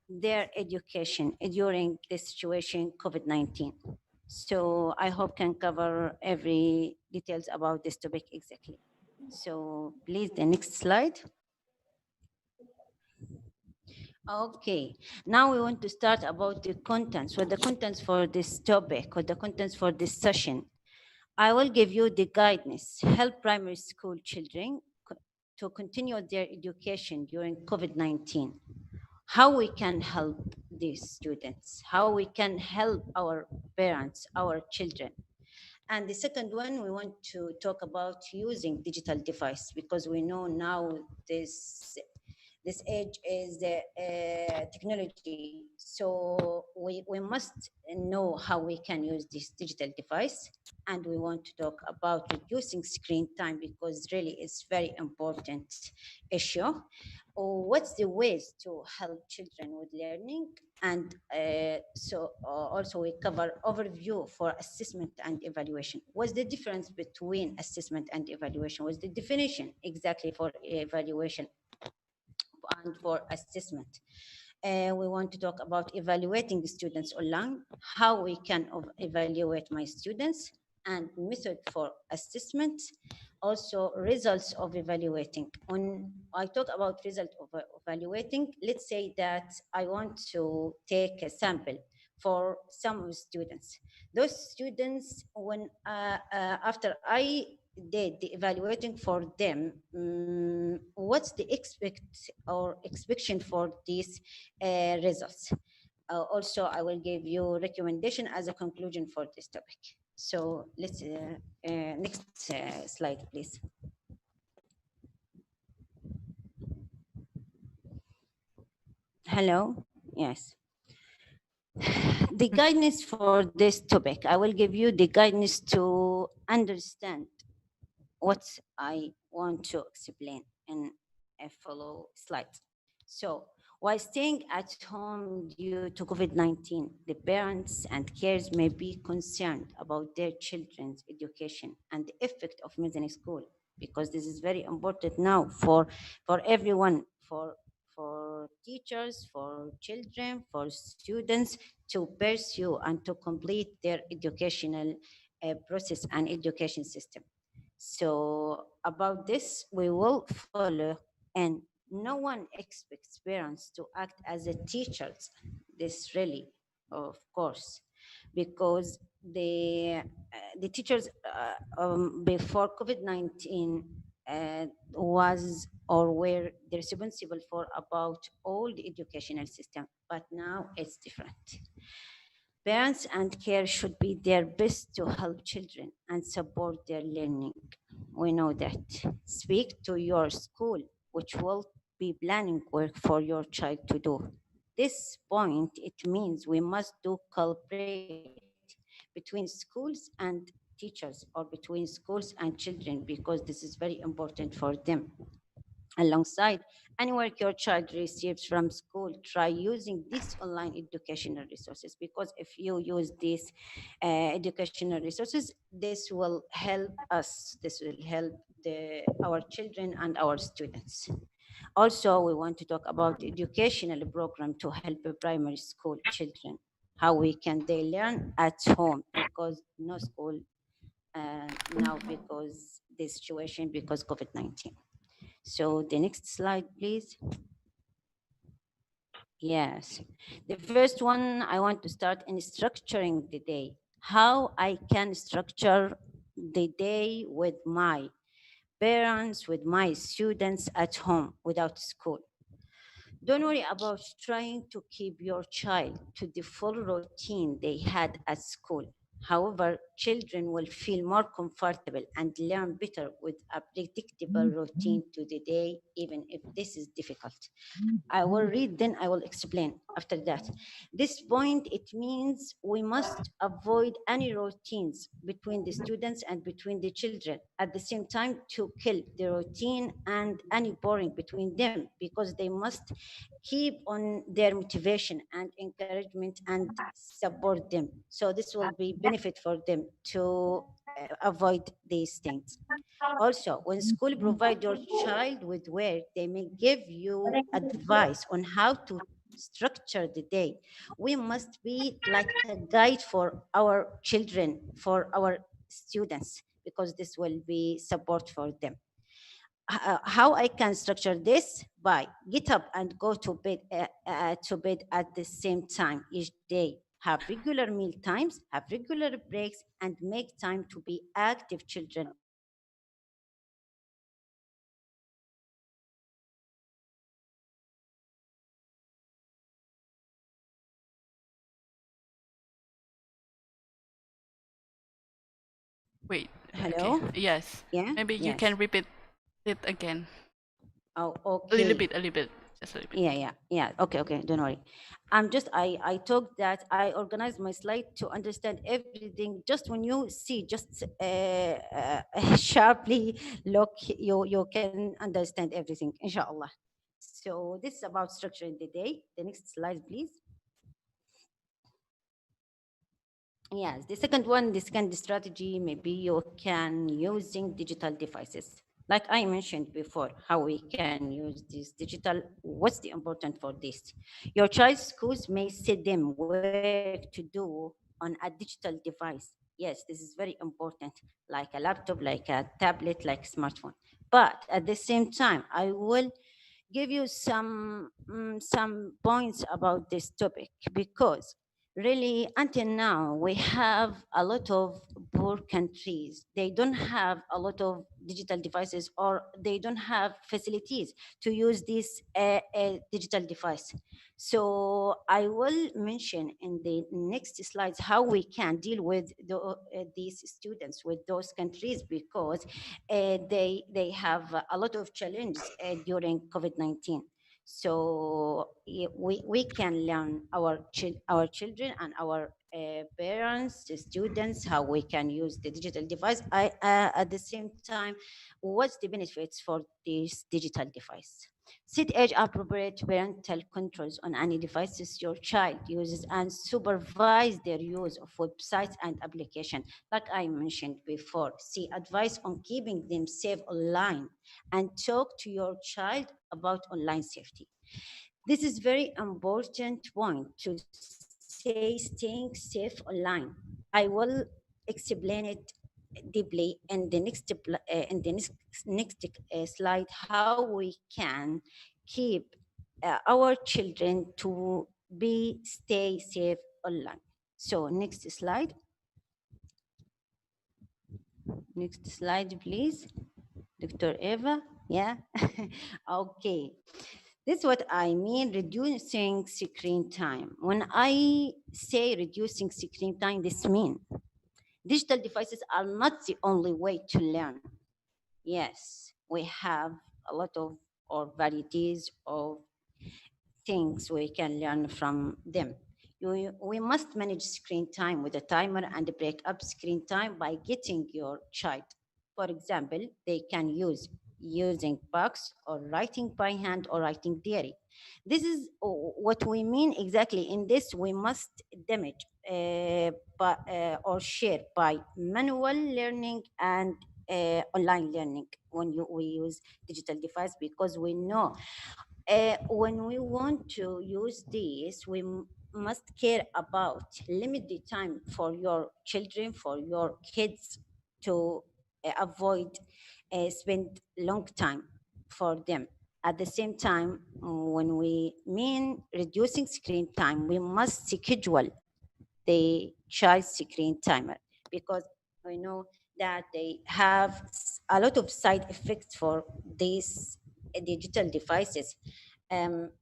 their education during this situation, COVID-19. So I hope can cover every details about this topic exactly. So please, the next slide. Okay, now we want to start about the contents. What the contents for this topic, or the contents for this session. I will give you the guidance, help primary school children to continue their education during COVID-19. How we can help these students, how we can help our parents, our children. And the second one, we want to talk about using digital device, because we know now this age is the technology. So we must know how we can use this digital device. And we want to talk about reducing screen time, because really it's very important issue. What's the ways to help children with learning? And also we cover overview for assessment and evaluation. What's the difference between assessment and evaluation? What's the definition exactly for evaluation and for assessment? We want to talk about evaluating the students online, how we can evaluate my students, and method for assessment, also results of evaluating. When I talk about result of evaluating, let's say that I want to take a sample for some students. Those students, when after I did the evaluating for them, what's the expectation for these results? Also, I will give you recommendation as a conclusion for this topic. So let's next slide, please. Hello. Yes. The guidance for this topic, I will give you the guidance to understand what I want to explain in a follow slide. So while staying at home due to COVID-19, the parents and carers may be concerned about their children's education and the effect of missing school, because this is very important now for everyone, for teachers, for children, for students to pursue and to complete their educational process and education system. So about this, we will follow, and no one expects parents to act as a teachers. This really, of course, because the teachers before COVID-19 was or were responsible for about all the educational system, but now it's different. Parents and care should be their best to help children and support their learning. We know that. Speak to your school, which will be planning work for your child to do. This point, it means we must do cooperate between schools and teachers, or between schools and children, because this is very important for them. Alongside any work your child receives from school, try using these online educational resources, because if you use these educational resources, this will help us, this will help our children and our students. Also, we want to talk about educational program to help primary school children, how we can they learn at home, because no school now, because this situation, because COVID-19. So the next slide, please. Yes, the first one, I want to start in structuring the day. How I can structure the day with my parents, with my students at home without school. Don't worry about trying to keep your child to the full routine they had at school. However, children will feel more comfortable and learn better with a predictable routine to the day, even if this is difficult. I will read, then I will explain after that. This point, it means we must avoid any routines between the students and between the children. At the same time, to kill the routine and any boring between them, because they must keep on their motivation and encouragement and support them. So this will be benefit for them to avoid these things. Also, when school provide your child with work, they may give you advice on how to structure the day. We must be like a guide for our children, for our students, because this will be support for them. How I can structure this? By get up and go to bed at the same time each day. Have regular meal times, have regular breaks, and make time to be active children. Wait. Hello? Okay. Yes. Yeah? Maybe you Yes. can repeat it again. Oh, A little okay. bit. Just a little bit. Yeah. Okay. Don't worry. I talked that I organized my slide to understand everything. Just when you see, just sharply look, you can understand everything, inshallah. So this is about structuring the day. The next slide, please. Yes, the second one, the second strategy, maybe you can using digital devices. Like I mentioned before, how we can use this digital, what's the important for this? Your child's schools may set them work to do on a digital device. Yes, this is very important, like a laptop, like a tablet, like smartphone. But at the same time, I will give you some points about this topic, because really until now we have a lot of poor countries. They don't have a lot of digital devices, or they don't have facilities to use this digital device. So I will mention in the next slides how we can deal with these students with those countries, because they have a lot of challenges during COVID-19. So we can learn our children and our parents, the students, how we can use the digital device. At the same time, what's the benefits for this digital device? Set age appropriate parental controls on any devices your child uses, and supervise their use of websites and applications. Like I mentioned before, see advice on keeping them safe online, and talk to your child about online safety. This is very important point to say staying safe online. I will explain it deeply in the next slide, how we can keep our children to stay safe online. So next slide. Next slide, please. Dr. Eva, yeah? Okay. This is what I mean, reducing screen time. When I say reducing screen time, this means digital devices are not the only way to learn. Yes, we have a lot of or varieties of things we can learn from them. We must manage screen time with a timer and break up screen time by getting your child. For example, they can use using books or writing by hand or writing diary. This is what we mean exactly. In this, we must damage or share by manual learning and online learning when we use digital device, because we know when we want to use this, we must care about limit the time for your children, for your kids, to avoid spend long time for them. At the same time, when we mean reducing screen time, we must schedule the child screen timer, because we know that they have a lot of side effects for these digital devices,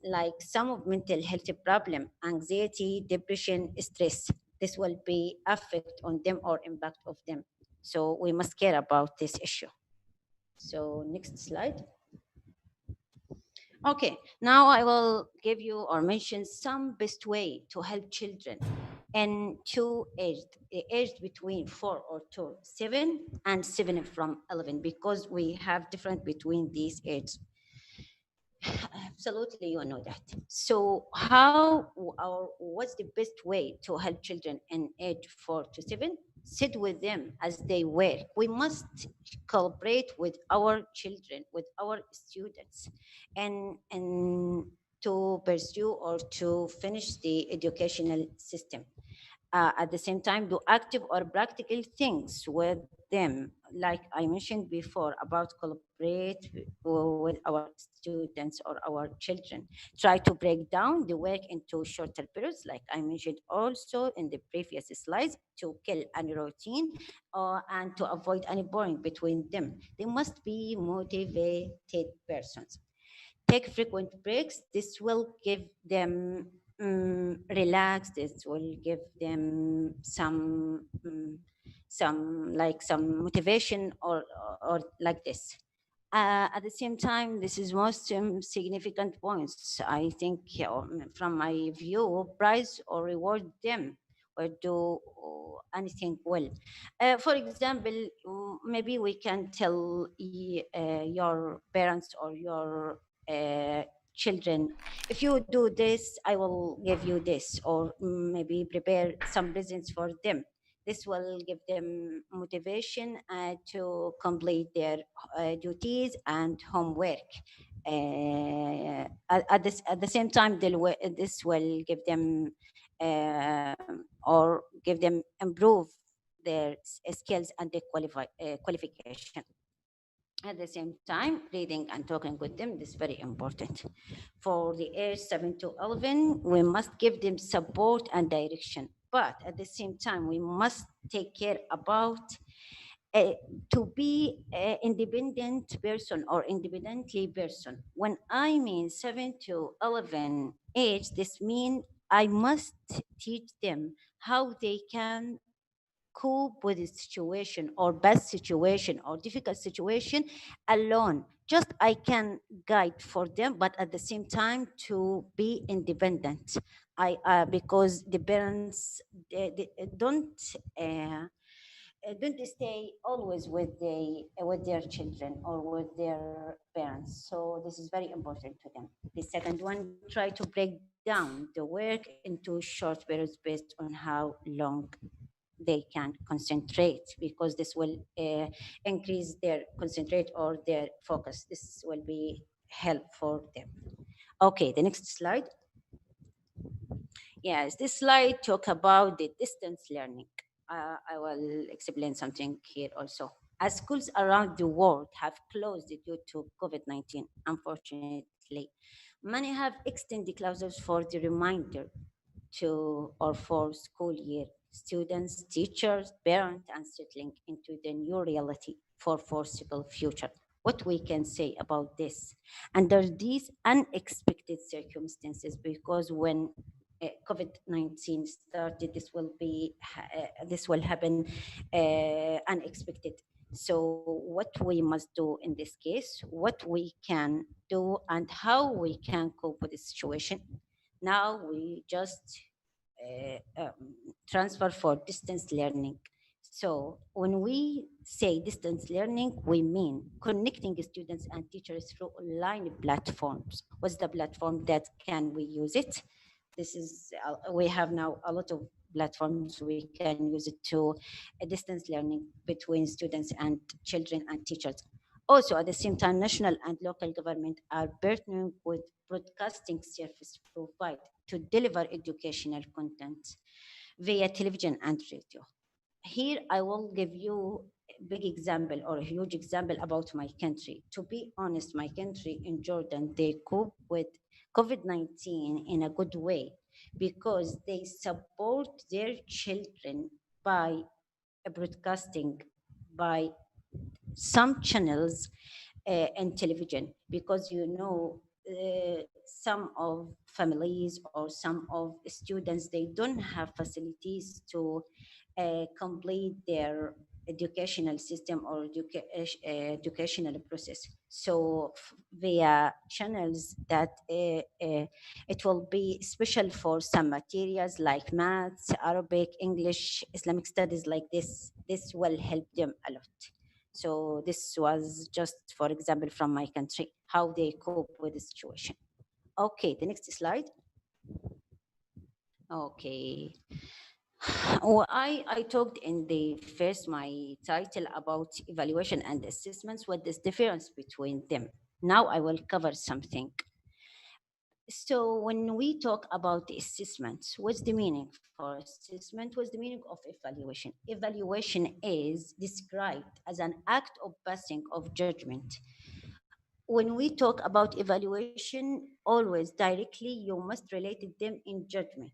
like some of mental health problem, anxiety, depression, stress. this will be effect on them or impact of them. So we must care about this issue. So next slide. Okay, now I will give you or mention some best way to help children and aged between 4 or 2, 7 and 7 from 11, because we have different between these ages. Absolutely, you know that. So how or what's the best way to help children in age 4 to 7? Sit with them as they work. We must collaborate with our children, with our students, and to pursue or to finish the educational system. At the same time, do active or practical things with them, like I mentioned before, about collaborate with our students or our children. Try to break down the work into shorter periods, like I mentioned also in the previous slides, to kill any routine and to avoid any boring between them. They must be motivated persons. Take frequent breaks. This will give them relax. This will give them some motivation or like this. At the same time, this is most significant points. I think from my view, prize or reward them or do anything well. For example, maybe we can tell your parents or your children, if you do this, I will give you this, or maybe prepare some presents for them. This will give them motivation to complete their duties and homework. At the same time, this will give them or give them improve their skills and their qualification. At the same time, reading and talking with them is very important. For the age 7 to 11, we must give them support and direction. But at the same time, we must take care about to be an independent person or independently person. When I mean 7 to 11 age, this means I must teach them how they can cope with the situation or bad situation or difficult situation alone. Just I can guide for them, but at the same time to be independent. Because the parents they don't stay always with their children or with their parents. So this is very important to them. The second one, try to break down the work into short periods based on how long they can concentrate, because this will increase their concentrate or their focus. This will be help for them. Okay, the next slide. Yes, this slide talk about the distance learning. I will explain something here also. As schools around the world have closed due to COVID-19, unfortunately, many have extended closures for the reminder to or for school year. Students, teachers, parents, and settling into the new reality for foreseeable future. What we can say about this? Under these unexpected circumstances, because when COVID-19 started, this will happen unexpected. So what we must do in this case, what we can do and how we can cope with the situation. Now we just transfer for distance learning. So when we say distance learning, we mean connecting students and teachers through online platforms. What's the platform that can we use it? This is, we have now a lot of platforms we can use it to distance learning between students and children and teachers. Also, at the same time, national and local government are partnering with broadcasting service provider to deliver educational content via television and radio. Here, I will give you a big example or a huge example about my country. To be honest, my country in Jordan, they cope with COVID-19 in a good way because they support their children by broadcasting by some channels and television, because you know some of families or some of students, they don't have facilities to complete their educational system or educational process. So via channels that it will be special for some materials like maths, Arabic, English, Islamic studies, like this will help them a lot. So this was just, for example, from my country, how they cope with the situation. Okay, the next slide. Okay. Well, I talked in the first, my title, about evaluation and assessments, what is the difference between them. Now I will cover something. So when we talk about the assessment, what's the meaning for assessment? What's the meaning of evaluation? Evaluation is described as an act of passing of judgment. When we talk about evaluation, always directly you must relate them in judgment.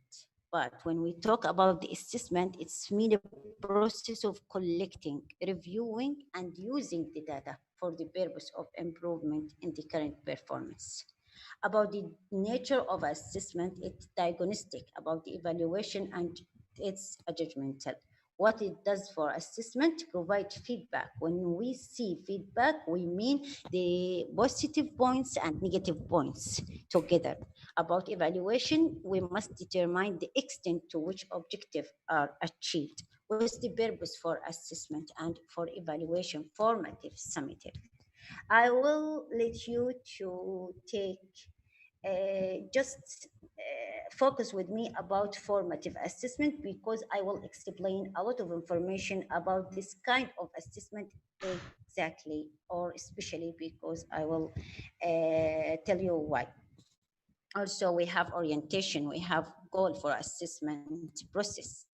But when we talk about the assessment, it's mean a process of collecting, reviewing, and using the data for the purpose of improvement in the current performance. About the nature of assessment, it's diagnostic. About the evaluation, and it's a judgmental. What it does for assessment, provide feedback. When we see feedback, we mean the positive points and negative points together. About evaluation, we must determine the extent to which objectives are achieved. What's the purpose for assessment and for evaluation, formative, summative? I will let you to take just focus with me about formative assessment, because I will explain a lot of information about this kind of assessment exactly, or especially because I will tell you why. Also, we have orientation, we have goal for assessment process.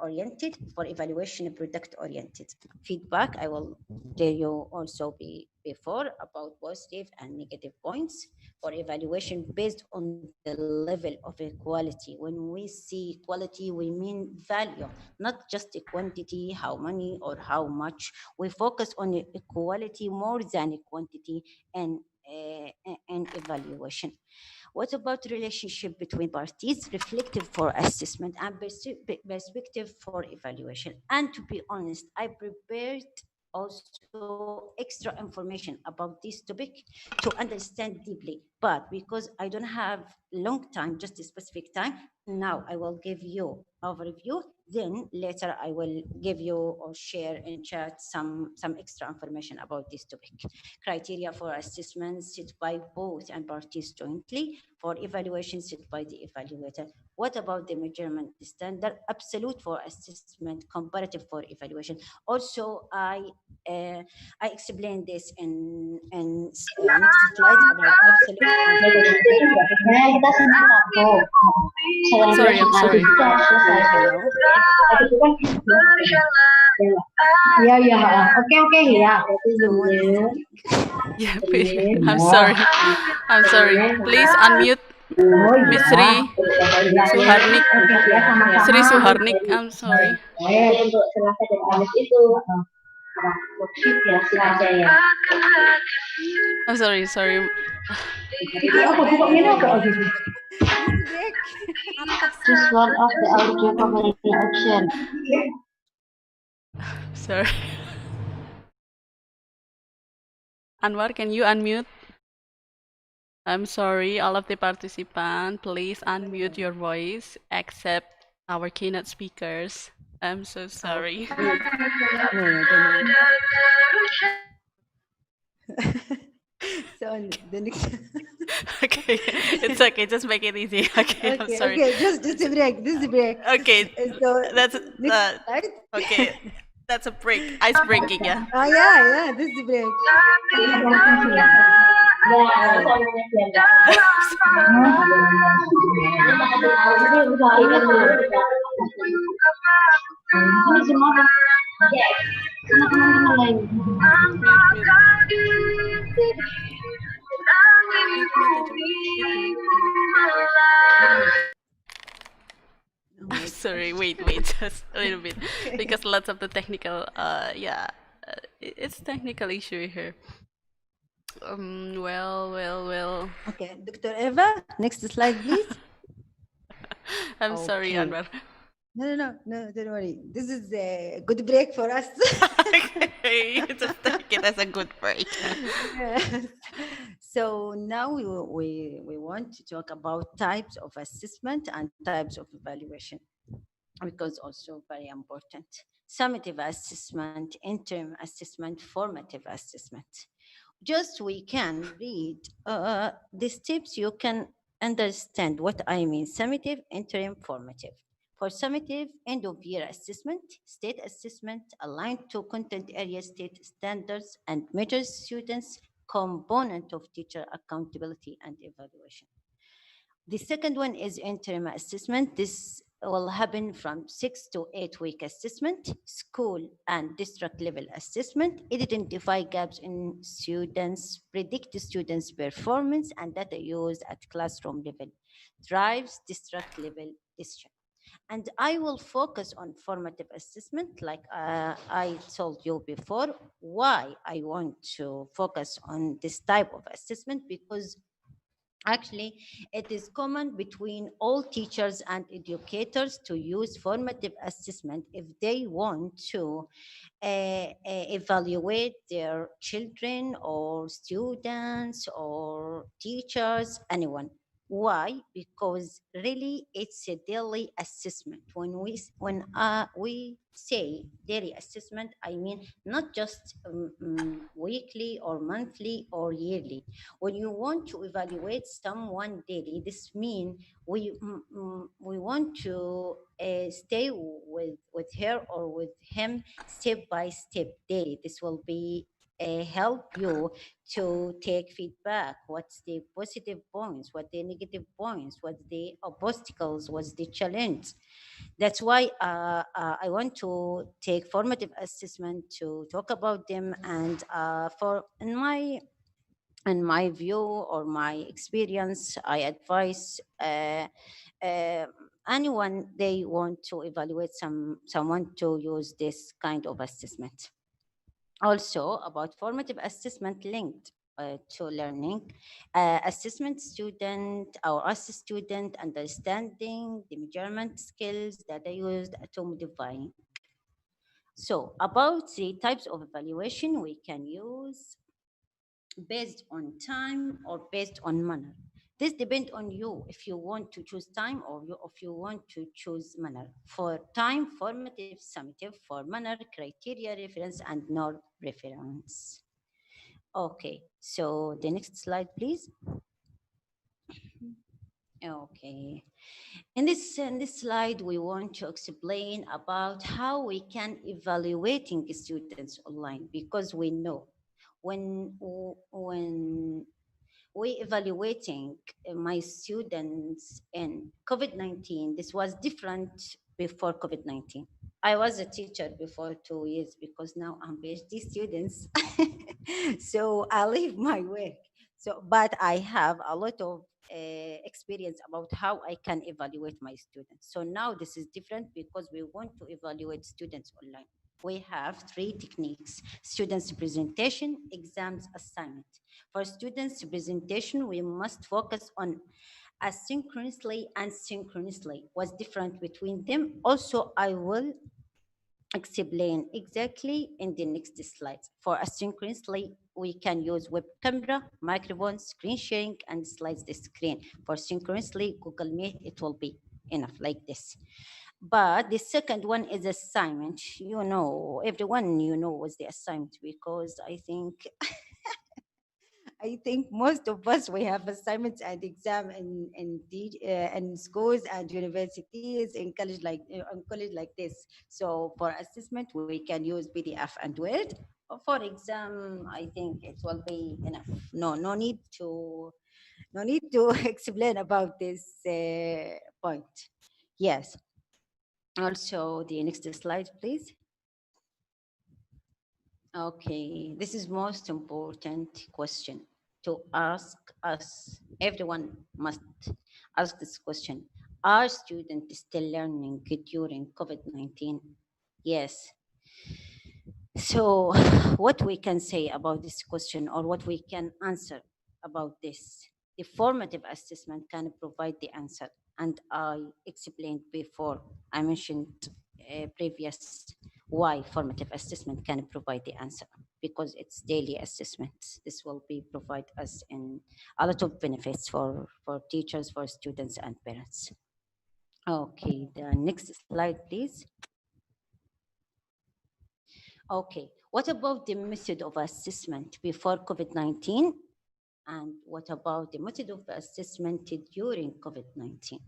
Oriented, for evaluation, product oriented. Feedback, I will tell you also before about positive and negative points. For evaluation, based on the level of equality. When we see quality, we mean value, not just a quantity, how many or how much. We focus on equality more than a quantity and evaluation. What about relationship between parties? Reflective for assessment and perspective for evaluation. And to be honest, I prepared also extra information about this topic to understand deeply. But because I don't have long time, just a specific time, now I will give you overview. Then later I will give you or share in chat some extra information about this topic. Criteria for assessment set by both and parties jointly. For evaluation set by the evaluator. What about the measurement standard? Absolute for assessment, comparative for evaluation. Also, I explained this in next slide about absolute. Sorry, I'm sorry. Yeah, I'm sorry. I'm sorry. Please unmute Miss Suharnik. Sri Suharnik, I'm sorry. I'm sorry. This one of the audio community option. Sorry. Anwar, can you unmute? I'm sorry, all of the participants, please unmute your voice, except our keynote speakers. I'm so sorry. So the next. Okay, it's okay. Just make it easy. Okay, I'm sorry. Okay, just a break. This is a break. Okay, so that's right? Okay. That's a break. Ice breaking, yeah. Oh yeah, this is a break. I'm sorry, wait, just a little bit, because lots of the technical, it's technical issue here. Well. Okay, Dr. Eva, next slide, please. I'm sorry, Okay. Anwar. No, don't worry. This is a good break for us. Okay, just take it as a good break. Yes. So now we want to talk about types of assessment and types of evaluation, because also very important. Summative assessment, interim assessment, formative assessment. Just we can read the steps, you can understand what I mean. Summative, interim, formative. For summative, end of year assessment, state assessment aligned to content area state standards and measures students, component of teacher accountability and evaluation. The second one is interim assessment. This will happen from 6 to 8 week assessment, school and district level assessment. It identify gaps in students, predict students' performance and data used at classroom level, drives district level decision. And I will focus on formative assessment, like I told you before. Why I want to focus on this type of assessment? Because actually, it is common between all teachers and educators to use formative assessment if they want to evaluate their children or students or teachers, anyone. Why? Because really it's a daily assessment. When we say daily assessment, I mean not just weekly or monthly or yearly. When you want to evaluate someone daily, this means we want to stay with her or with him step by step daily. This will be help you to take feedback. What's the positive points? What the negative points? What's the obstacles? What's the challenge? That's why I want to take formative assessment to talk about them. And for in my view or my experience, I advise anyone they want to evaluate someone to use this kind of assessment. Also about formative assessment linked to learning, assessment student or as a student understanding the measurement skills that are used to modify. So about the types of evaluation we can use based on time or based on manner. This depends on you if you want to choose time or if you want to choose manner. For time, formative, summative. For manner, criteria, reference, and norm reference. Okay, so the next slide, please. Okay. In this slide, we want to explain about how we can evaluating students online, because we know when we evaluating my students in COVID-19, this was different before COVID-19. I was a teacher before 2 years because now I'm PhD students. So I leave my work. So, but I have a lot of experience about how I can evaluate my students. So now this is different because we want to evaluate students online. We have 3 techniques: students presentation, exams, assignment. For students presentation, we must focus on asynchronously and synchronously. What's different between them? Also, I will explain exactly in the next slide. For asynchronously, we can use web camera, microphone, screen sharing, and slides the screen. For synchronously, Google Meet, it will be enough like this. But the second one is assignment. You know, everyone what's the assignment, because I think most of us, we have assignments and exam in schools and universities in college like this. So for assessment, we can use PDF and Word. For exam, I think it will be enough. No need to explain about this point. Yes. Also, the next slide, please. Okay, this is most important question to ask us. Everyone must ask this question. Are students still learning during COVID-19? Yes. So what we can say about this question, or what we can answer about this, the formative assessment can provide the answer. And I explained before, I mentioned previous why formative assessment can provide the answer, because it's daily assessment. This will be provide us in a lot of benefits for teachers, for students and parents. Okay, the next slide, please. Okay, what about the method of assessment before COVID-19? And what about the method of assessment during COVID-19?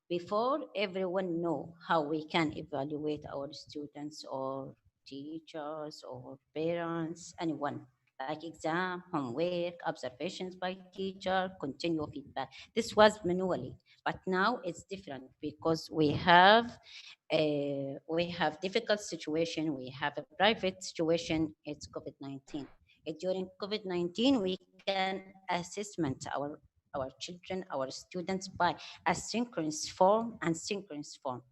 Before everyone know how we can evaluate our students or teachers or parents, anyone, like exam, homework, observations by teacher, continual feedback. This was manually, but now it's different because we have difficult situation, we have a private situation, it's COVID-19. During COVID-19, we can assessment our children, our students by asynchronous form and synchronous form.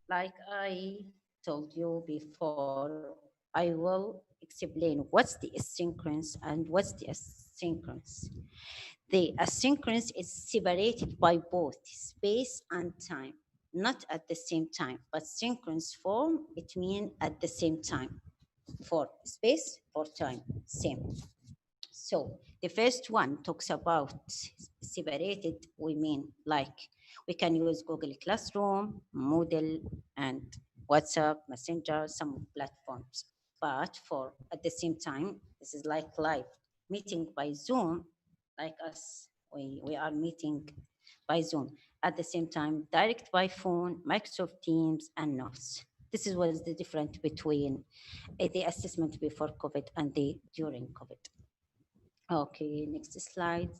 Like I told you before, I will explain what's the asynchronous and what's the asynchronous. The asynchronous is separated by both space and time, not at the same time, but synchronous form, it means at the same time. For space, for time, same. So the first one talks about separated, we mean like we can use Google Classroom, Moodle, and WhatsApp, Messenger, some platforms. But for at the same time, this is like live meeting by Zoom, like us, we are meeting by Zoom. At the same time, direct by phone, Microsoft Teams, and Notes. This is what is the difference between the assessment before COVID and the during COVID. Okay, next slide.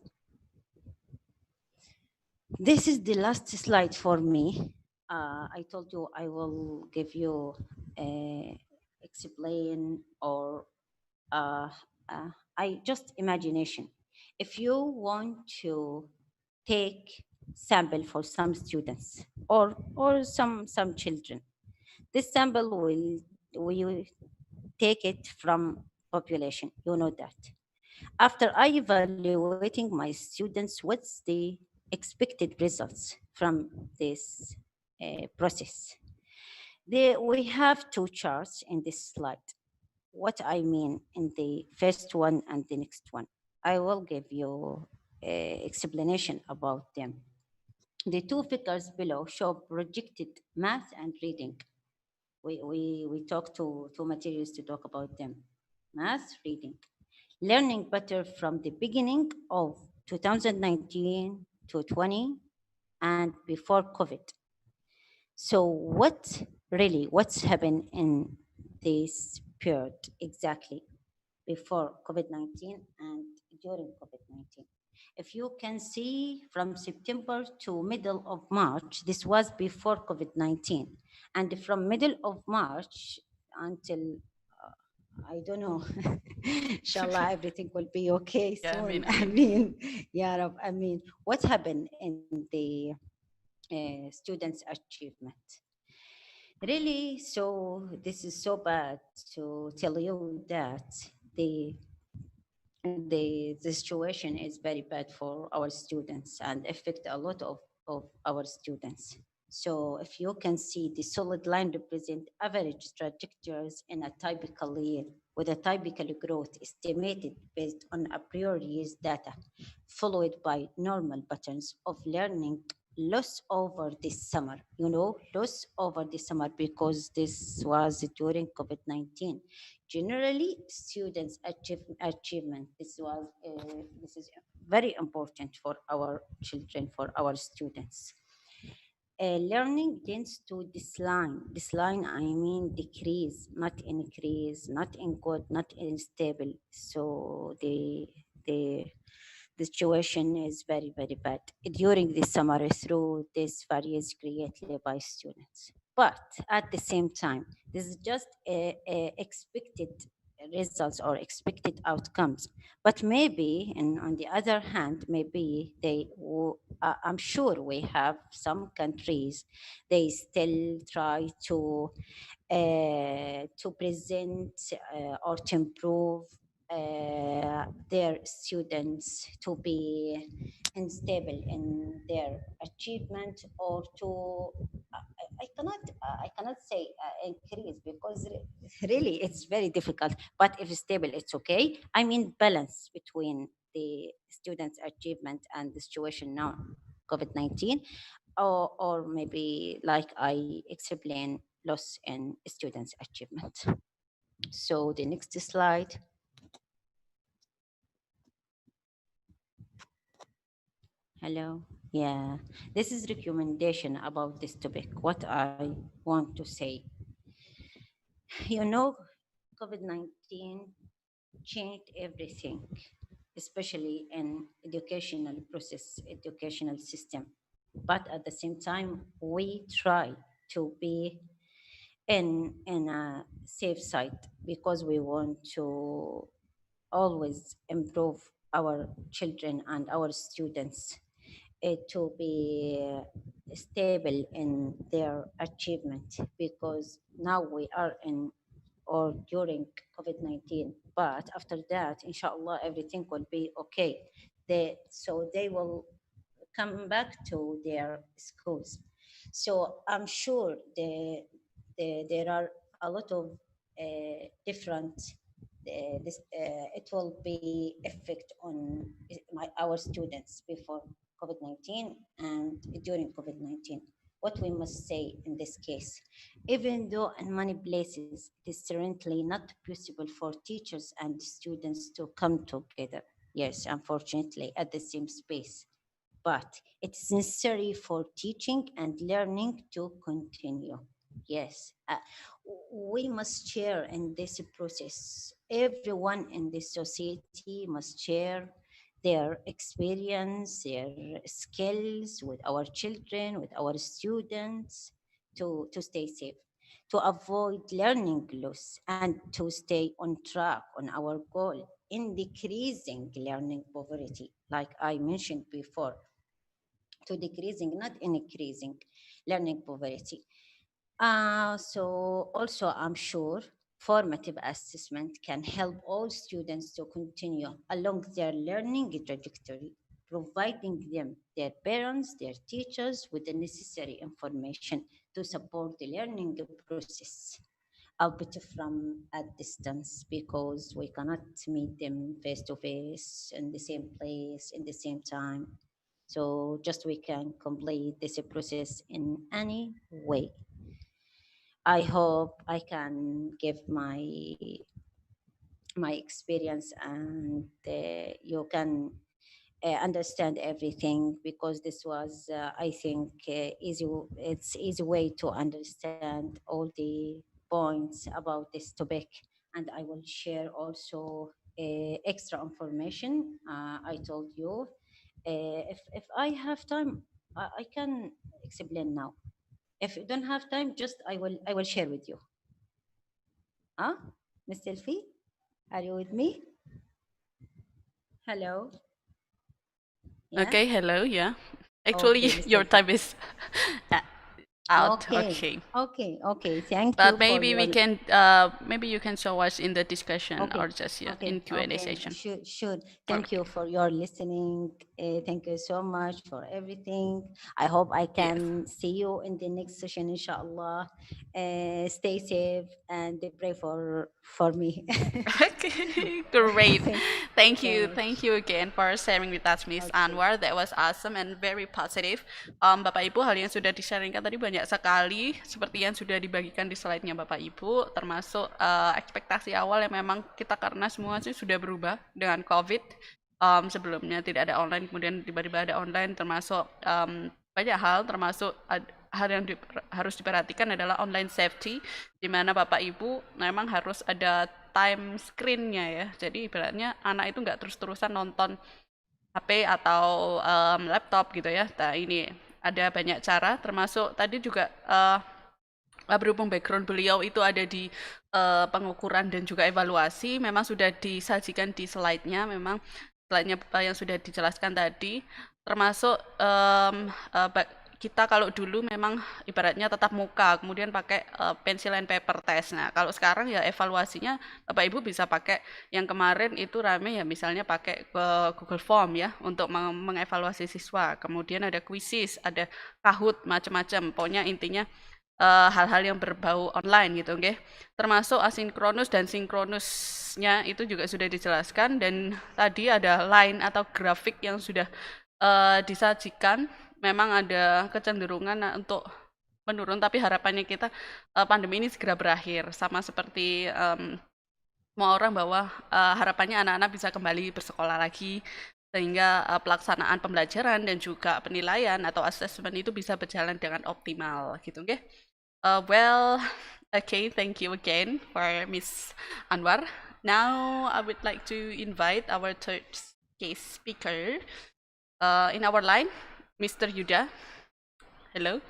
This is the last slide for me. I told you I will give you explain or I just imagination. If you want to take sample for some students or some children, this sample will take it from population. You know that. After I evaluating my students, what's the expected results from this process? We have two charts in this slide. What I mean in the first one and the next one, I will give you explanation about them. The two figures below show projected math and reading. We talk to two materials to talk about them. Math, reading. Learning better from the beginning of 2019 to 20 and before COVID. So what's happened in this period exactly before COVID-19 and during COVID-19? If you can see from September to middle of March, this was before COVID-19. And from middle of March until I don't know. Inshallah, everything will be okay soon. Yeah, I mean, what happened in the students' achievement? Really, so this is so bad to tell you that the situation is very bad for our students and affect a lot of our students. So if you can see, the solid line represent average trajectories in a typical year with a typical growth estimated based on a priori year's data, followed by normal patterns of learning loss over this summer. You know, loss over the summer because this was during COVID-19. Generally, students' achievement, this is very important for our children, for our students. Learning tends to decline. Decline, I mean decrease, not increase, not in good, not in stable. So the situation is very, very bad during the summer through these various created by students. But at the same time, this is just a expected results or expected outcomes. But maybe, and on the other hand, maybe I'm sure we have some countries, they still try to present or to improve their students to be unstable in their achievement, or to I cannot say increase, because really it's very difficult. But if stable, it's okay. I mean balance between the students' achievement and the situation now, COVID-19, or maybe like I explained, loss in students' achievement. So the next slide. Hello. Yeah, this is recommendation about this topic. What I want to say, you know, COVID-19 changed everything, especially in educational process, educational system. But at the same time, we try to be in a safe side, because we want to always improve our children and our students to be stable in their achievement, because now we are in or during COVID-19, but after that, inshallah, everything will be okay. So they will come back to their schools. So I'm sure there are a lot of different it will be effect on our students before COVID-19 and during COVID-19. What we must say in this case, even though in many places it is currently not possible for teachers and students to come together, yes, unfortunately, at the same space, but it's necessary for teaching and learning to continue. Yes, we must share in this process. Everyone in this society must share their experience, their skills with our children, with our students, to stay safe, to avoid learning loss, and to stay on track on our goal in decreasing learning poverty, like I mentioned before, to decreasing, not increasing, learning poverty. So also, I'm sure formative assessment can help all students to continue along their learning trajectory, providing them, their parents, their teachers with the necessary information to support the learning process, albeit from a distance, because we cannot meet them face to face in the same place, in the same time. So just we can complete this process in any way. I hope I can give my experience, and you can understand everything, because this was I think it's easy way to understand all the points about this topic. And I will share also extra information. I told you, if I have time, I can explain now. If you don't have time, just I will share with you. Miss Selfi, are you with me? Hello. Yeah? Okay, hello, yeah. Actually, Okay, your time is out. Okay. Okay. Okay. Thank But you for maybe we your. can, maybe you can show us in the discussion, Okay. or just in Q&A session. Sure. Thank you for your listening. Thank you so much for everything. I hope I can see you in the next session, inshallah. Stay safe and pray for me. Okay, great. Thank you. so Thank you again for sharing with us, Miss Anwar. That was awesome and very positive. Bapak Ibu, hal yang sudah di-sharingkan tadi banyak sekali, seperti yang sudah dibagikan di slide-nya Bapak Ibu, termasuk ekspektasi awal yang memang kita, karena semua sih sudah berubah dengan COVID. Sebelumnya tidak ada online, kemudian tiba-tiba ada online, termasuk banyak hal, termasuk hal yang harus diperhatikan adalah online safety, di mana Bapak Ibu memang harus ada time screen-nya ya. Jadi ibaratnya anak itu nggak terus-terusan nonton HP atau laptop gitu ya. Nah, ini ada banyak cara, termasuk tadi juga berhubung background beliau itu ada di pengukuran dan juga evaluasi, memang sudah disajikan di slide-nya, memang slide-nya yang sudah dijelaskan tadi, termasuk kita kalau dulu memang ibaratnya tatap muka, kemudian pakai pencil and paper test. Nah, kalau sekarang ya evaluasinya Bapak Ibu bisa pakai yang kemarin itu rame ya, misalnya pakai Google Form ya untuk mengevaluasi siswa. Kemudian ada quizzes, ada Kahoot, macam-macam. Pokoknya intinya hal-hal yang berbau online gitu, okay? Termasuk asinkronus dan sinkronusnya itu juga sudah dijelaskan, dan tadi ada line atau grafik yang sudah disajikan. Memang ada kecenderungan untuk menurun, tapi harapannya kita pandemi ini segera berakhir, sama seperti semua orang bahwa harapannya anak-anak bisa kembali bersekolah lagi, sehingga pelaksanaan pembelajaran dan juga penilaian atau asesmen itu bisa berjalan dengan optimal gitu, okay? Well, okay, thank you again for Miss Anwar. Now I would like to invite our third case speaker in our line, Mr. Yudha. Hello.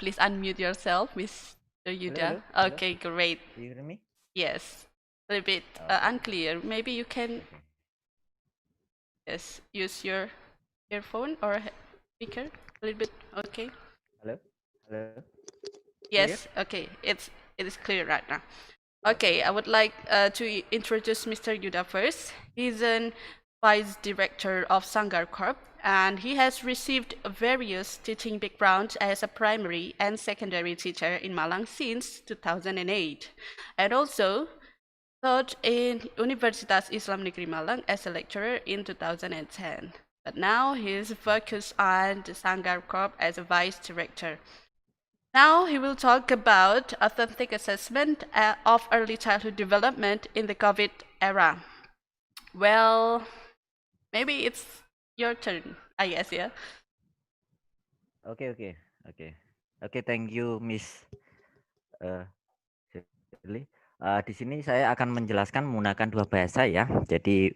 Please unmute yourself, Mr. Yudha. Hello. Okay, great. Do you hear me? Yes, a little bit unclear. Maybe you can use your earphone or speaker a little bit. Okay. Hello. Hello. Yes. Okay. It is clear right now. Okay, I would like to introduce Mr. Yudha first. He's an Vice Director of Sanggar Corp, and he has received various teaching backgrounds as a primary and secondary teacher in Malang since 2008, and also taught in Universitas Islam Negeri Malang as a lecturer in 2010. But now he's focused on the Sanggar Corp as a Vice Director. Now he will talk about authentic assessment of early childhood development in the COVID era. Well, maybe it's your turn, I guess, ya. Oke. Thank you, Miss Shirley. Di sini saya akan menjelaskan menggunakan dua bahasa ya. Jadi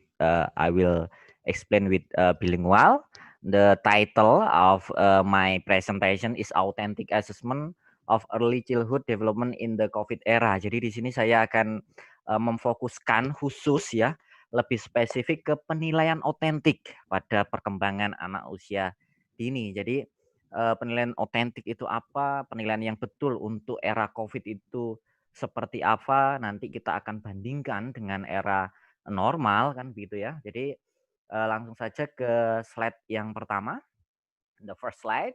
I will explain with bilingual. The title of my presentation is Authentic Assessment of Early Childhood Development in the COVID Era. Jadi di sini saya akan memfokuskan khusus ya, lebih spesifik ke penilaian otentik pada perkembangan anak usia dini. Jadi penilaian otentik itu apa? Penilaian yang betul untuk era COVID itu seperti apa? Nanti kita akan bandingkan dengan era normal kan begitu ya. Jadi langsung saja ke slide yang pertama. The first slide,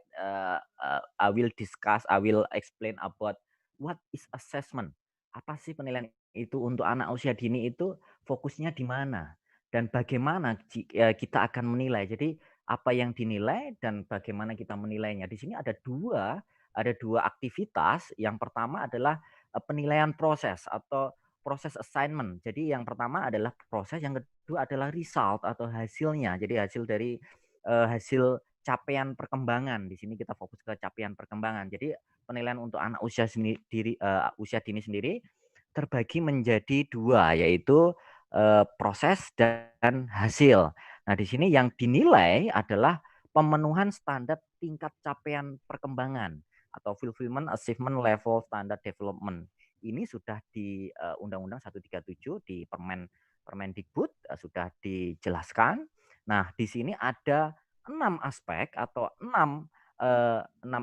I will explain about what is assessment. Apa sih penilaian itu untuk anak usia dini itu fokusnya di mana dan bagaimana kita akan menilai. Jadi apa yang dinilai dan bagaimana kita menilainya. Di sini ada dua aktivitas. Yang pertama adalah penilaian proses atau proses assignment. Jadi yang pertama adalah proses, yang kedua adalah result atau hasilnya. Jadi hasil dari hasil capaian perkembangan. Di sini kita fokus ke capaian perkembangan. Jadi penilaian untuk anak usia dini sendiri terbagi menjadi dua, yaitu proses dan hasil. Nah, di sini yang dinilai adalah pemenuhan standar tingkat capaian perkembangan atau fulfillment achievement level standard development. Ini sudah di Undang-Undang 137 di Permendikbud sudah dijelaskan. Nah, di sini ada 6 aspek atau 6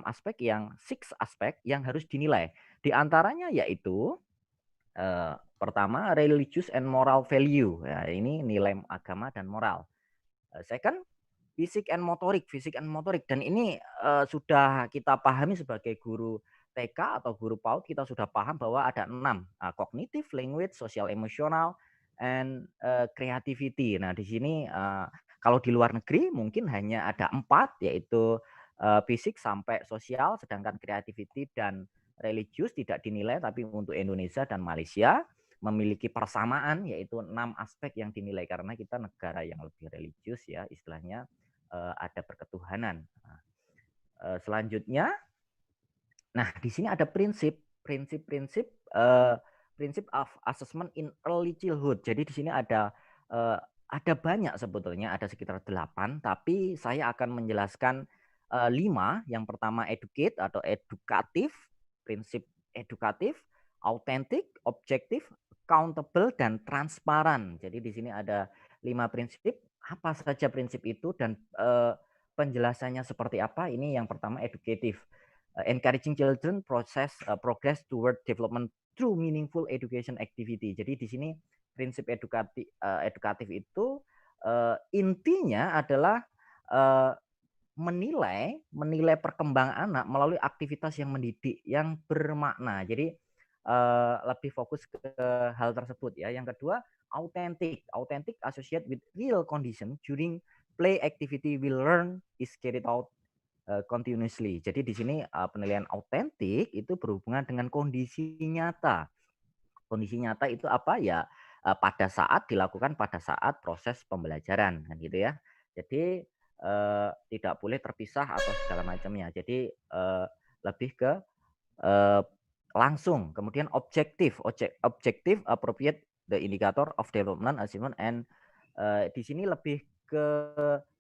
aspek six aspek yang harus dinilai. Di antaranya yaitu pertama religious and moral value. Ya, ini nilai agama dan moral. Second fisik and motorik, dan ini sudah kita pahami sebagai guru TK atau guru PAUD, kita sudah paham bahwa ada 6, kognitif, language, social, emotional, and creativity. Nah, di sini kalau di luar negeri mungkin hanya ada 4, yaitu fisik sampai sosial, sedangkan creativity dan religius tidak dinilai, tapi untuk Indonesia dan Malaysia memiliki persamaan, yaitu 6 aspek yang dinilai karena kita negara yang lebih religius ya, istilahnya ada perketuhanan. Selanjutnya, nah di sini ada prinsip of assessment in early childhood. Jadi di sini ada banyak sebetulnya, ada sekitar 8, tapi saya akan menjelaskan 5. Yang pertama educate atau edukatif, prinsip edukatif, autentik, objektif, accountable, dan transparan. Jadi di sini ada 5 prinsip. Apa saja prinsip itu dan penjelasannya seperti apa? Ini yang pertama educative. Encouraging children progress toward development through meaningful education activity. Jadi di sini prinsip edukatif itu intinya adalah menilai perkembangan anak melalui aktivitas yang mendidik, yang bermakna. Jadi lebih fokus ke hal tersebut ya. Yang kedua, authentic associate with real condition during play activity will learn is carried out continuously. Jadi di sini penilaian autentik itu berhubungan dengan kondisi nyata. Kondisi nyata itu apa ya? Pada saat dilakukan pada saat proses pembelajaran kan gitu ya. Jadi tidak boleh terpisah atau segala macamnya. Jadi lebih ke langsung. Kemudian objektif appropriate the indicator of development achievement, and di sini lebih ke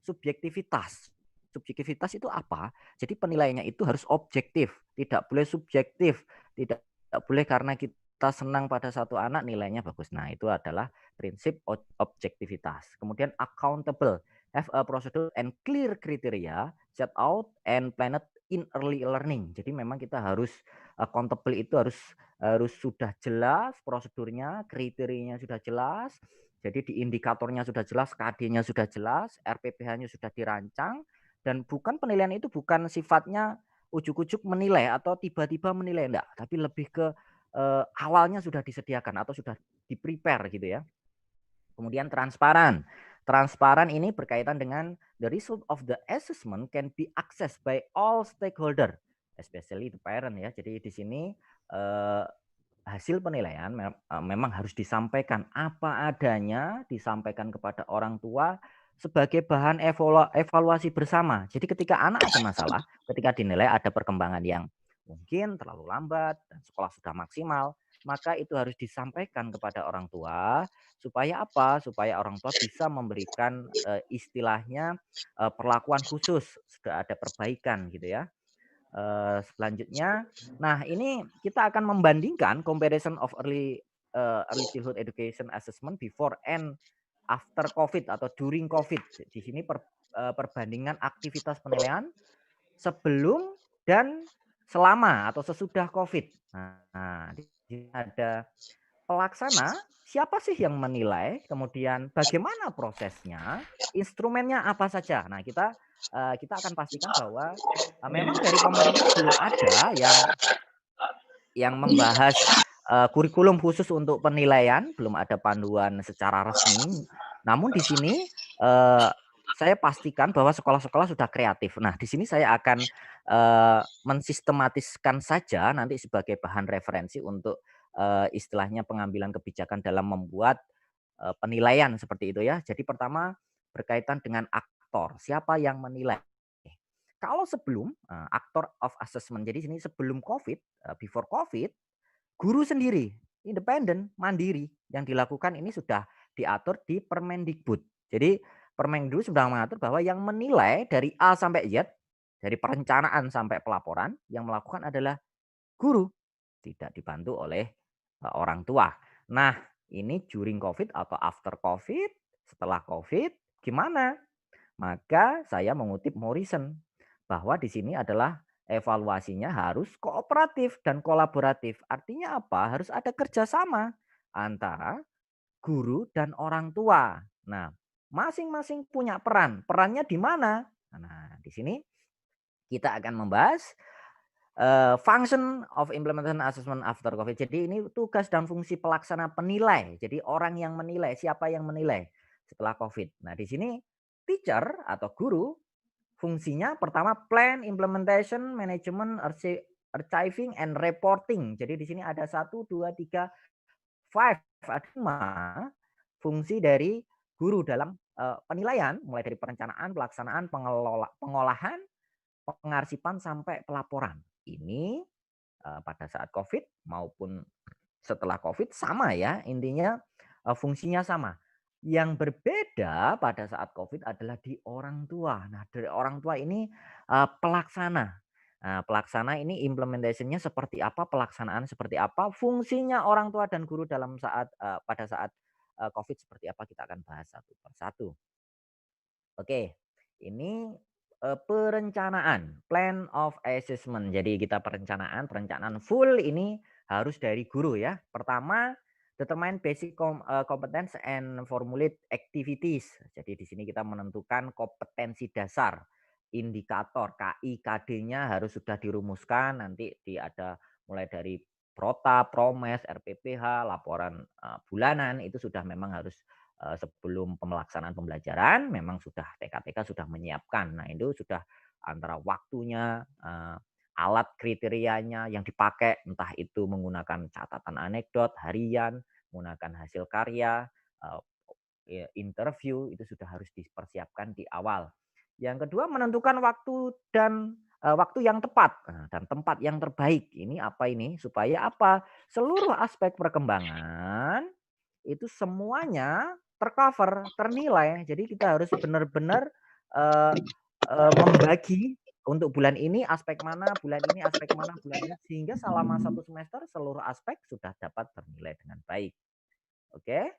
subjektivitas. Subjektivitas itu apa? Jadi penilaiannya itu harus objektif, tidak boleh subjektif, tidak boleh karena kita senang pada satu anak nilainya bagus. Nah, itu adalah prinsip objektivitas. Kemudian accountable, have a procedure and clear criteria set out and planned in early learning. Jadi memang kita harus accountable itu harus sudah jelas prosedurnya, kriterianya sudah jelas. Jadi di indikatornya sudah jelas, KD-nya sudah jelas, RPPH-nya sudah dirancang, dan bukan penilaian itu bukan sifatnya ujuk-ujuk menilai atau tiba-tiba menilai, enggak, tapi lebih ke awalnya sudah disediakan atau sudah di-prepare gitu ya. Kemudian transparan. Transparan ini berkaitan dengan the result of the assessment can be accessed by all stakeholder, especially the parent ya. Jadi di sini hasil penilaian memang harus disampaikan apa adanya, disampaikan kepada orang tua sebagai bahan evaluasi bersama. Jadi ketika anak ada masalah, ketika dinilai ada perkembangan yang mungkin terlalu lambat dan sekolah sudah maksimal, maka itu harus disampaikan kepada orang tua supaya apa? Supaya orang tua bisa memberikan istilahnya perlakuan khusus, sudah ada perbaikan gitu ya. Selanjutnya, nah ini kita akan membandingkan comparison of early childhood education assessment before and after COVID atau during COVID. Di sini perbandingan aktivitas penilaian sebelum dan selama atau sesudah COVID. Nah, di sini ada pelaksana, siapa sih yang menilai, kemudian bagaimana prosesnya, instrumennya apa saja. Nah, kita akan pastikan bahwa memang dari pemerintah belum ada yang membahas kurikulum khusus untuk penilaian, belum ada panduan secara resmi. Namun di sini saya pastikan bahwa sekolah-sekolah sudah kreatif. Nah, di sini saya akan mensistematiskan saja nanti sebagai bahan referensi untuk istilahnya pengambilan kebijakan dalam membuat penilaian seperti itu ya. Jadi pertama berkaitan dengan aktor, siapa yang menilai. Kalau sebelum aktor of assessment, jadi sini sebelum COVID, before COVID, guru sendiri, independen, mandiri, yang dilakukan ini sudah diatur di Permendikbud. Jadi Permendikbud sudah mengatur bahwa yang menilai dari A sampai Z, dari perencanaan sampai pelaporan, yang melakukan adalah guru, tidak dibantu oleh orang tua. Nah, ini during COVID atau after COVID, setelah COVID, gimana? Maka saya mengutip Morrison, bahwa di sini adalah evaluasinya harus kooperatif dan kolaboratif. Artinya apa? Harus ada kerjasama antara guru dan orang tua. Nah, masing-masing punya peran. Perannya di mana? Nah, di sini kita akan membahas function of implementation assessment after COVID. Jadi ini tugas dan fungsi pelaksana penilai. Jadi orang yang menilai, siapa yang menilai setelah COVID. Nah, di sini teacher atau guru fungsinya pertama plan, implementation, management, archiving, and reporting. Jadi di sini ada 1, 2, 3, 5, ada 5 fungsi dari guru dalam penilaian, mulai dari perencanaan, pelaksanaan, pengolahan, pengarsipan, sampai pelaporan. Ini pada saat COVID maupun setelah COVID sama ya, intinya fungsinya sama. Yang berbeda pada saat COVID adalah di orang tua. Nah, dari orang tua ini pelaksana. Pelaksana ini implementation-nya seperti apa, pelaksanaan seperti apa, fungsinya orang tua dan guru dalam pada saat COVID seperti apa, kita akan bahas satu persatu. Oke, ini perencanaan, plan of assessment. Jadi kita perencanaan full ini harus dari guru ya. Pertama, determine basic competence and formulate activities. Jadi di sini kita menentukan kompetensi dasar, indikator KI, KD-nya harus sudah dirumuskan. Nanti ada mulai dari protap, promes, RPPH, laporan bulanan itu sudah memang harus sebelum pelaksanaan pembelajaran memang sudah TK-TK sudah menyiapkan. Nah, itu sudah antara waktunya, alat kriterianya yang dipakai, entah itu menggunakan catatan anekdot harian, menggunakan hasil karya, interview, itu sudah harus dipersiapkan di awal. Yang kedua, menentukan waktu dan waktu yang tepat dan tempat yang terbaik. Ini apa ini? Supaya apa? Seluruh aspek perkembangan itu semuanya tercover, ternilai. Jadi kita harus benar-benar membagi untuk bulan ini aspek mana, bulan ini aspek mana, bulan ini, sehingga selama 1 semester seluruh aspek sudah dapat ternilai dengan baik. Oke.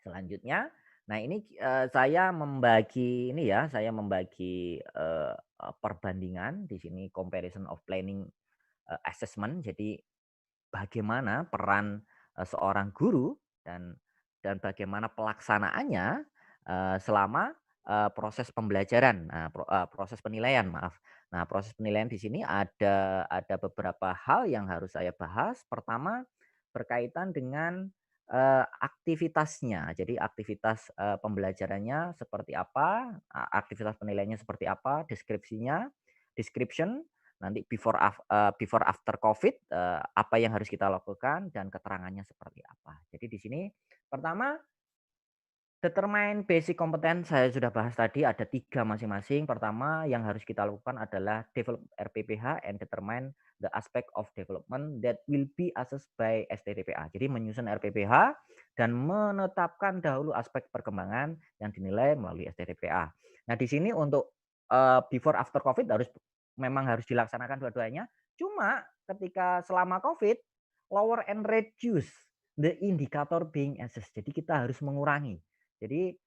Selanjutnya, nah ini saya membagi perbandingan di sini, comparison of planning assessment. Jadi bagaimana peran seorang guru dan bagaimana pelaksanaannya selama proses pembelajaran, proses penilaian, maaf. Nah, proses penilaian di sini ada beberapa hal yang harus saya bahas. Pertama, berkaitan dengan aktivitasnya. Jadi aktivitas pembelajarannya seperti apa, aktivitas penilaiannya seperti apa, description, nanti before after COVID, apa yang harus kita lakukan dan keterangannya seperti apa. Jadi di sini pertama, determine basic competence saya sudah bahas tadi, ada 3 masing-masing. Pertama yang harus kita lakukan adalah develop RPPH and determine the aspect of development that will be assessed by STTPA. Jadi menyusun RPPH dan menetapkan dahulu aspek perkembangan yang dinilai melalui STTPA. Nah, di sini untuk before after COVID memang harus dilaksanakan dua-duanya. Cuma ketika selama COVID, lower and reduce the indicator being assessed. Jadi kita harus mengurangi. Jadi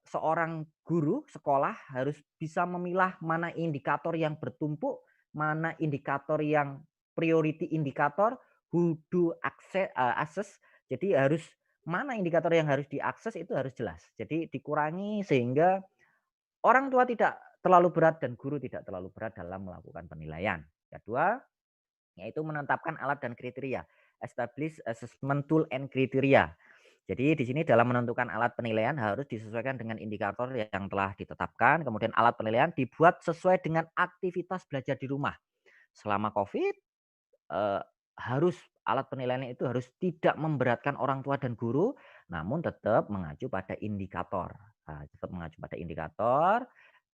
seorang guru sekolah harus bisa memilah mana indikator yang bertumpuk, mana indikator yang priority indikator, who do access. Jadi harus mana indikator yang harus diakses itu harus jelas. Jadi dikurangi sehingga orang tua tidak terlalu berat dan guru tidak terlalu berat dalam melakukan penilaian. Kedua, yaitu menetapkan alat dan kriteria. Establish assessment tool and criteria. Jadi di sini dalam menentukan alat penilaian harus disesuaikan dengan indikator yang telah ditetapkan. Kemudian alat penilaian dibuat sesuai dengan aktivitas belajar di rumah. Selama COVID, alat penilaian itu harus tidak memberatkan orang tua dan guru, namun tetap mengacu pada indikator.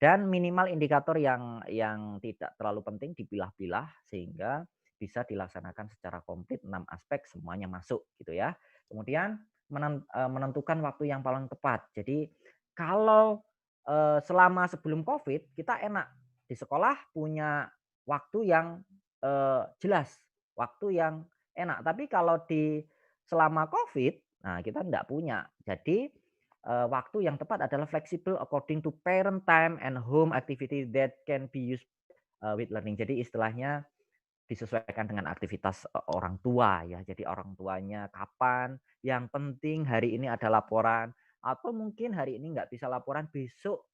Dan minimal indikator yang tidak terlalu penting dipilah-pilah sehingga bisa dilaksanakan secara komplit 6 aspek semuanya masuk gitu ya. Kemudian menentukan waktu yang paling tepat. Jadi kalau selama sebelum COVID kita enak di sekolah punya waktu yang jelas, waktu yang enak. Tapi kalau selama COVID, nah kita enggak punya. Jadi waktu yang tepat adalah flexible according to parent time and home activity that can be used with learning. Jadi istilahnya disesuaikan dengan aktivitas orang tua ya. Jadi orang tuanya kapan, yang penting hari ini ada laporan, atau mungkin hari ini nggak bisa laporan, besok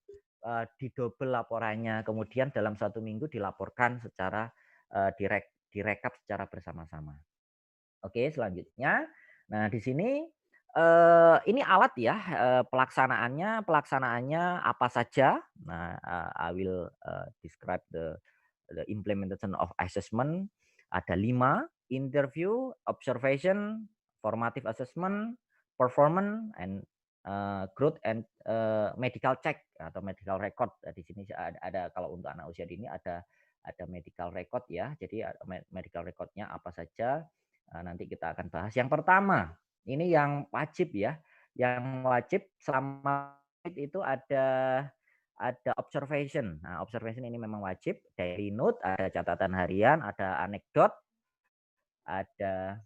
didobel laporannya, kemudian dalam 1 minggu dilaporkan secara direkap secara bersama-sama. Oke, selanjutnya, nah di sini ini alat ya, pelaksanaannya apa saja. Nah, I will describe the implementation of assessment. Ada 5, interview, observation, formative assessment, performance, and growth and medical check atau medical record. Di sini ada kalau untuk anak usia dini ada medical record ya. Jadi medical recordnya apa saja nanti kita akan bahas. Yang pertama, ini yang wajib ya. Yang wajib selama itu ada ada observation. Nah, observation ini memang wajib. Daily note, ada catatan harian, ada anekdot, ada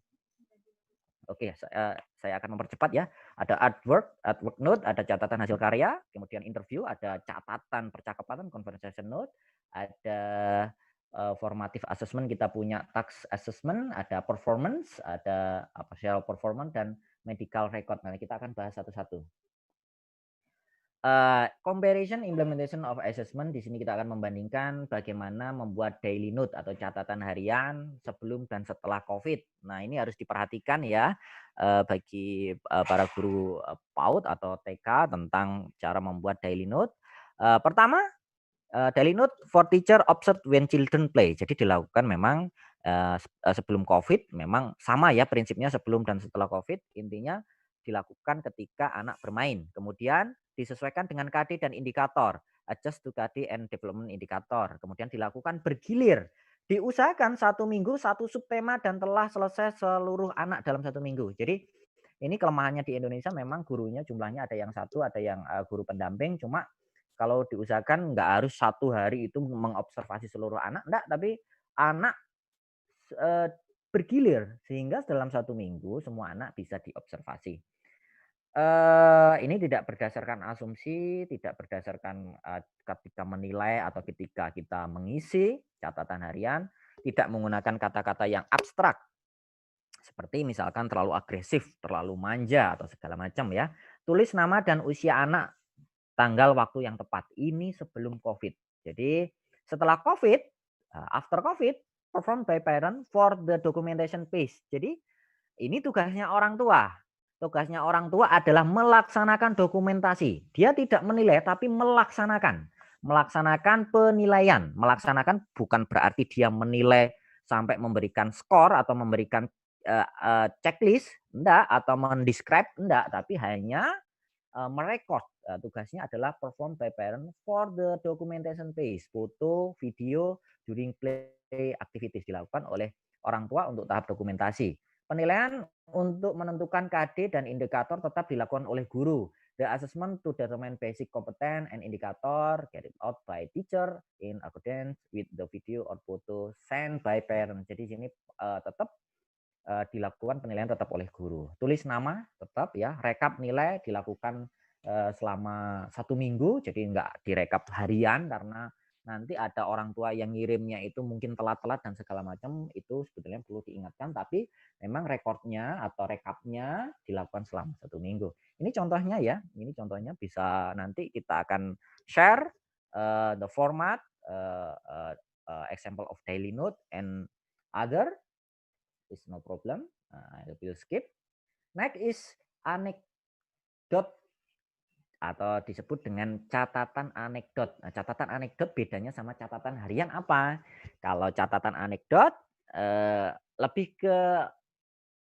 saya akan mempercepat ya. Ada artwork note, ada catatan hasil karya, kemudian interview, ada catatan percakapan, conversation note, ada formative assessment, kita punya task assessment, ada performance, ada self performance dan medical record. Nah, kita akan bahas satu-satu. Comparison implementation of assessment, di sini kita akan membandingkan bagaimana membuat daily note atau catatan harian sebelum dan setelah COVID. Nah, ini harus diperhatikan ya bagi para guru PAUD atau TK tentang cara membuat daily note. Pertama, daily note for teacher observed when children play. Jadi dilakukan memang sebelum COVID, memang sama ya prinsipnya sebelum dan setelah COVID. Intinya dilakukan ketika anak bermain. Kemudian disesuaikan dengan KD dan indikator, adjust to KD and development indikator. Kemudian dilakukan bergilir. Diusahakan 1 minggu 1 subtema dan telah selesai seluruh anak dalam 1 minggu. Jadi ini kelemahannya di Indonesia, memang gurunya jumlahnya ada yang 1, ada yang guru pendamping. Cuma kalau diusahakan nggak harus 1 hari itu mengobservasi seluruh anak, enggak, tapi anak bergilir sehingga dalam 1 minggu semua anak bisa diobservasi. Ini tidak berdasarkan asumsi, tidak berdasarkan ketika menilai atau ketika kita mengisi catatan harian, tidak menggunakan kata-kata yang abstrak seperti misalkan terlalu agresif, terlalu manja atau segala macam ya. Tulis nama dan usia anak, tanggal waktu yang tepat. Ini sebelum COVID. Jadi setelah COVID, after COVID, performed by parent for the documentation phase. Jadi ini tugasnya orang tua. Tugasnya orang tua adalah melaksanakan dokumentasi. Dia tidak menilai tapi melaksanakan. Melaksanakan penilaian. Melaksanakan bukan berarti dia menilai sampai memberikan skor atau memberikan checklist, enggak, atau mendescribe, enggak, tapi hanya merekod. Tugasnya adalah perform by parent for the documentation phase. Foto, video, during play activities dilakukan oleh orang tua untuk tahap dokumentasi. Penilaian untuk menentukan KD dan indikator tetap dilakukan oleh guru. The assessment to determine basic competence and indicator carried out by teacher in accordance with the video or photo sent by parent. Jadi sini tetap dilakukan penilaian tetap oleh guru. Tulis nama tetap ya, rekap nilai dilakukan selama 1 minggu, jadi nggak direkap harian karena nanti ada orang tua yang ngirimnya itu mungkin telat-telat dan segala macam, itu sebetulnya perlu diingatkan, tapi memang rekodnya atau rekapnya dilakukan selama 1 minggu. Ini contohnya ya, ini contohnya bisa nanti kita akan share the format, example of daily note and other. Is no problem. I will skip. Next is anekdot atau disebut dengan catatan anekdot. Nah, catatan anekdot bedanya sama catatan harian apa? Kalau catatan anekdot lebih ke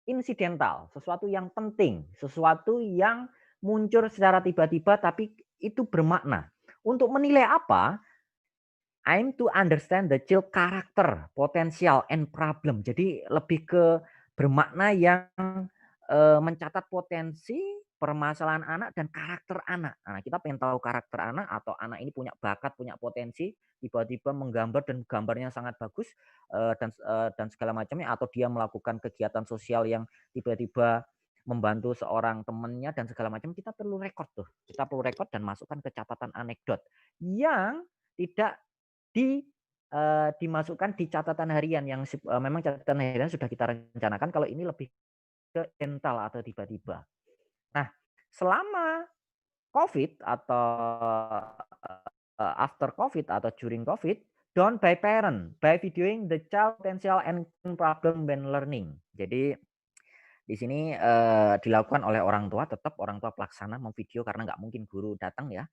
insidental, sesuatu yang penting, sesuatu yang muncul secara tiba-tiba tapi itu bermakna. Untuk menilai apa? Aim to understand the child character, potential, and problem. Jadi lebih ke bermakna yang mencatat potensi, permasalahan anak dan karakter anak. Nah, kita pengen tahu karakter anak atau anak ini punya bakat, punya potensi, tiba-tiba menggambar dan gambarnya sangat bagus dan segala macamnya, atau dia melakukan kegiatan sosial yang tiba-tiba membantu seorang temannya dan segala macam. Kita perlu rekod tuh. Kita perlu rekod dan masukkan ke catatan anekdot yang tidak dimasukkan di catatan harian yang memang catatan harian sudah kita rencanakan. Kalau ini lebih ke mental atau tiba-tiba. Nah, selama COVID atau after COVID atau during COVID, done by parent by videoing the child potential and problem when learning. Jadi di sini dilakukan oleh orang tua, tetap orang tua pelaksana memvideo karena nggak mungkin guru datang ya,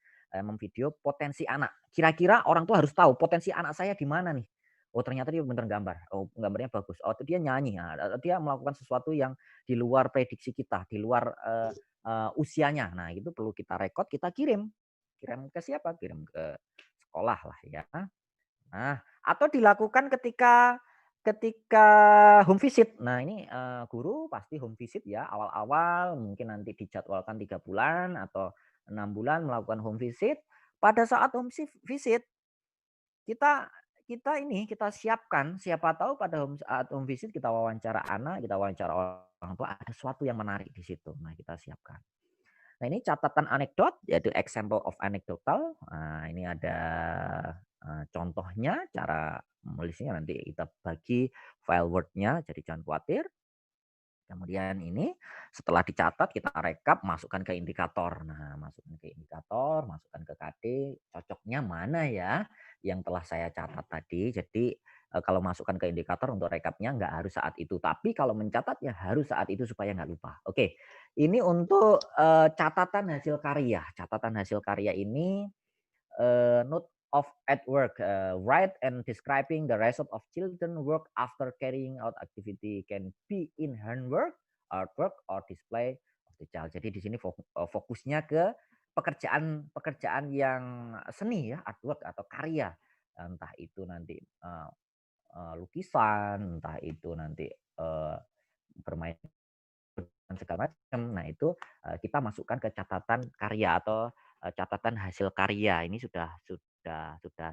memvideo potensi anak. Kira-kira orang tua harus tahu potensi anak saya di mana nih. Oh ternyata dia bener gambar, oh gambarnya bagus, oh dia nyanyi, nah, dia melakukan sesuatu yang di luar prediksi kita, di luar usianya. Nah itu perlu kita rekod, kita kirim ke siapa? Kirim ke sekolah lah ya. Nah atau dilakukan ketika home visit. Nah ini guru pasti home visit ya, awal-awal mungkin nanti dijadwalkan 3 bulan atau 6 bulan melakukan home visit. pada saat home visit kita siapkan, siapa tahu pada saat home visit kita wawancara anak, kita wawancara orang tua, ada sesuatu yang menarik di situ. Nah, kita siapkan. Nah, ini catatan anekdot, yaitu example of anecdotal. Nah, ini ada contohnya, cara menulisnya nanti kita bagi file Word-nya, jadi jangan khawatir. Kemudian ini setelah dicatat kita rekap, masukkan ke indikator. Nah, masukkan ke indikator, masukkan ke KD, cocoknya mana ya yang telah saya catat tadi. Jadi kalau masukkan ke indikator untuk rekapnya nggak harus saat itu, tapi kalau mencatatnya harus saat itu supaya nggak lupa. Oke, ini untuk catatan hasil karya. Catatan hasil karya ini note of at work, write and describing the result of children work after carrying out activity can be in handwork, artwork, or display of the child. Jadi di sini fokusnya ke pekerjaan yang seni ya, artwork atau karya, entah itu nanti lukisan, entah itu nanti bermain dan segala macam. Nah, itu kita masukkan ke catatan karya atau catatan hasil karya. Ini sudah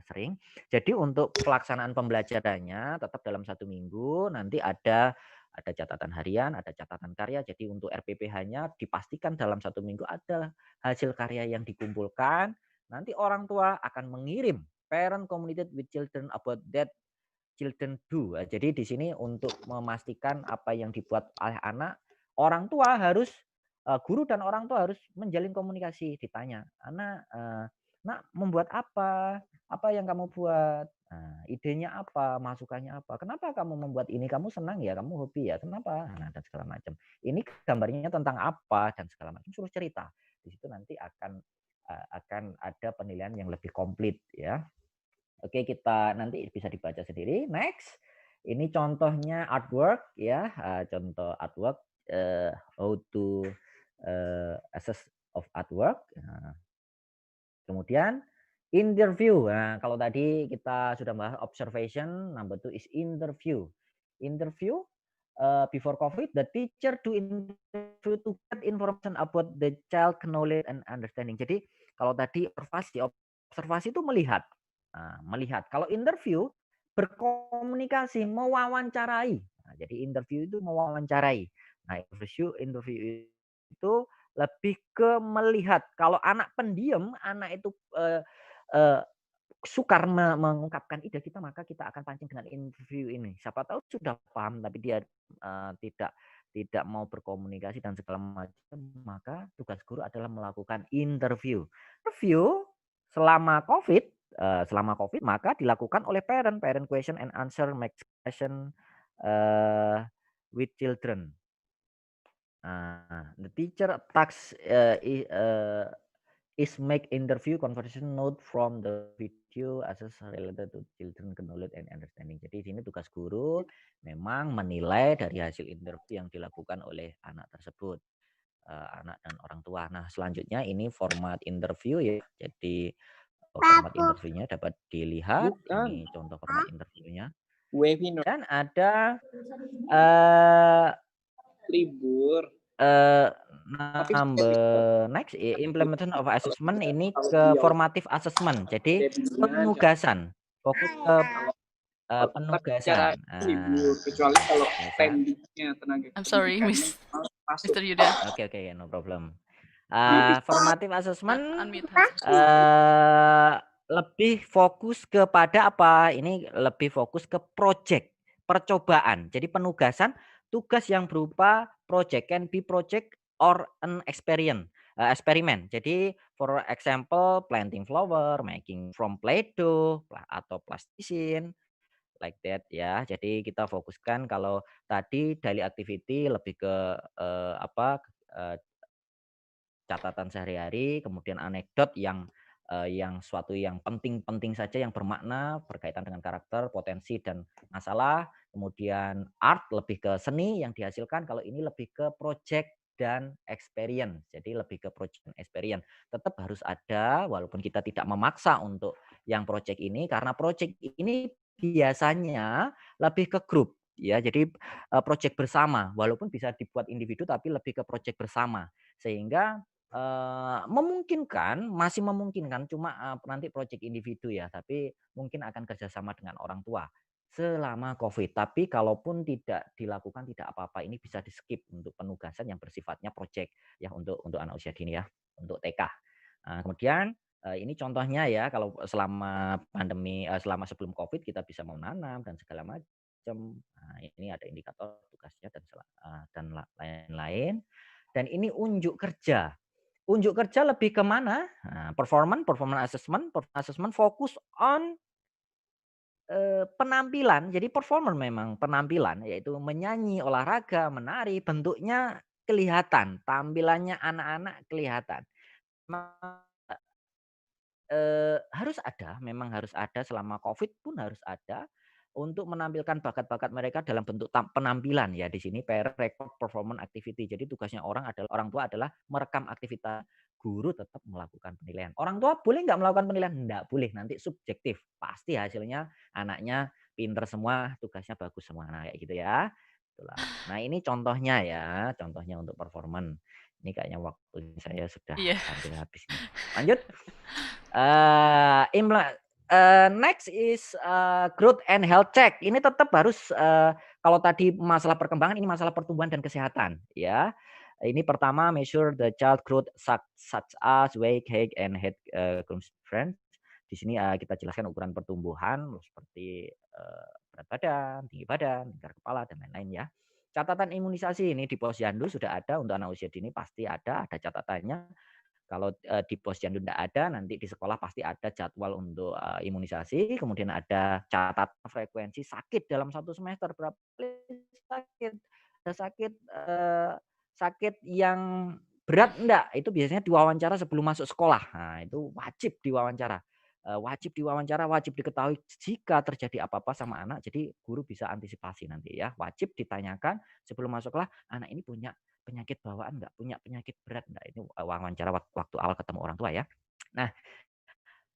sering. Jadi untuk pelaksanaan pembelajarannya tetap dalam 1 minggu, nanti ada catatan harian, ada catatan karya. Jadi untuk RPPH-nya dipastikan dalam 1 minggu ada hasil karya yang dikumpulkan. Nanti orang tua akan mengirim parent communicated with children about that children do. Jadi di sini untuk memastikan apa yang dibuat oleh anak, orang tua harus guru dan orang tua harus menjalin komunikasi. Ditanya, anak, nak membuat apa? Apa yang kamu buat? Nah, idenya apa? Masukannya apa? Kenapa kamu membuat ini? Kamu senang ya? Kamu hobi ya? Kenapa? Nah, dan segala macam. Ini gambarnya tentang apa dan segala macam. Suruh cerita. Di situ nanti akan ada penilaian yang lebih komplit ya. Oke, kita nanti bisa dibaca sendiri. Next, ini contohnya artwork ya, contoh artwork, how to assess of artwork. Kemudian interview. Nah, kalau tadi kita sudah bahas observation, number 2 is interview. Interview before COVID, the teacher do interview to get information about the child knowledge and understanding. Jadi kalau tadi observasi itu melihat. Melihat. Kalau interview berkomunikasi, mewawancarai. Nah, jadi interview itu mewawancarai. Nah, interview itu lebih ke melihat. Kalau anak pendiam, anak itu sukar mengungkapkan ide kita, maka kita akan pancing dengan interview ini. Siapa tahu sudah paham tapi dia tidak mau berkomunikasi dan segala macam, maka tugas guru adalah melakukan interview. Interview selama COVID maka dilakukan oleh parent question and answer, make question with children. The teacher task is make interview conversation note from the video assess related to children knowledge and understanding. Jadi di sini tugas guru memang menilai dari hasil interview yang dilakukan oleh anak tersebut, anak dan orang tua. Nah, selanjutnya ini format interview ya. Jadi format interviewnya dapat dilihat. Ini contoh format interviewnya. Dan ada libur. Number next implementation of assessment, ini ke formative assessment. Jadi penugasan, fokus ke penugasan. Libur kecuali kalau pendiknya tenaga. I'm sorry, Mr. Yudha. Oke, no problem. Formative assessment lebih fokus kepada apa? Ini lebih fokus ke project, percobaan. Jadi penugasan, tugas yang berupa project, can be project or an eksperimen. Jadi for example planting flower, making from play-doh atau plasticine, like that ya. Jadi kita fokuskan, kalau tadi daily activity lebih ke catatan sehari-hari, kemudian anekdot yang suatu yang penting saja, yang bermakna, berkaitan dengan karakter, potensi dan masalah. Kemudian art lebih ke seni yang dihasilkan. Kalau ini lebih ke project dan experience. Jadi lebih ke project dan experience. Tetap harus ada, walaupun kita tidak memaksa untuk yang project ini, karena project ini biasanya lebih ke grup ya. Jadi project bersama, walaupun bisa dibuat individu tapi lebih ke project bersama. Sehingga memungkinkan, masih memungkinkan, cuma nanti project individu ya, tapi mungkin akan kerjasama dengan orang tua selama COVID. Tapi kalaupun tidak dilakukan tidak apa-apa, ini bisa di skip untuk penugasan yang bersifatnya project ya untuk anak usia dini ya, untuk TK. Kemudian ini contohnya ya, kalau selama pandemi, selama sebelum COVID kita bisa menanam dan segala macam. Nah, ini ada indikator tugasnya dan lain-lain. Dan ini unjuk kerja. Unjuk kerja lebih ke mana? Nah, performance assessment fokus on penampilan. Jadi performer memang penampilan, yaitu menyanyi, olahraga, menari, bentuknya kelihatan, tampilannya anak-anak kelihatan. Harus ada, memang harus ada, selama COVID pun harus ada untuk menampilkan bakat-bakat mereka dalam bentuk penampilan ya. Di sini record performance activity. Jadi tugasnya orang tua adalah merekam aktivitas, guru tetap melakukan penilaian. Orang tua boleh nggak melakukan penilaian? Nggak boleh, nanti subjektif. Pasti hasilnya anaknya pinter semua, tugasnya bagus semua. Nah, kayak gitu ya. Itulah. Nah, ini contohnya ya, contohnya untuk performance. Ini kayaknya waktu saya sudah hampir habis nih. Lanjut. Next is growth and health check. Ini tetap harus kalau tadi masalah perkembangan, ini masalah pertumbuhan dan kesehatan ya. Ini pertama measure the child growth such as weight, height, and head circumference. Di sini kita jelaskan ukuran pertumbuhan seperti berat badan, tinggi badan, lingkar kepala dan lain-lain ya. Catatan imunisasi ini di posyandu sudah ada, untuk anak usia dini pasti ada catatannya. Kalau di posyandu tidak ada, nanti di sekolah pasti ada jadwal untuk imunisasi. Kemudian ada catatan frekuensi sakit dalam satu semester, berapa kali sakit. Ada sakit yang berat enggak? Itu biasanya diwawancara sebelum masuk sekolah. Nah, itu wajib diwawancara. Wajib diketahui jika terjadi apa-apa sama anak. Jadi guru bisa antisipasi nanti ya. Wajib ditanyakan sebelum masuk sekolah, anak ini punya penyakit bawaan enggak, punya penyakit berat enggak. Ini wawancara waktu awal ketemu orang tua ya. Nah,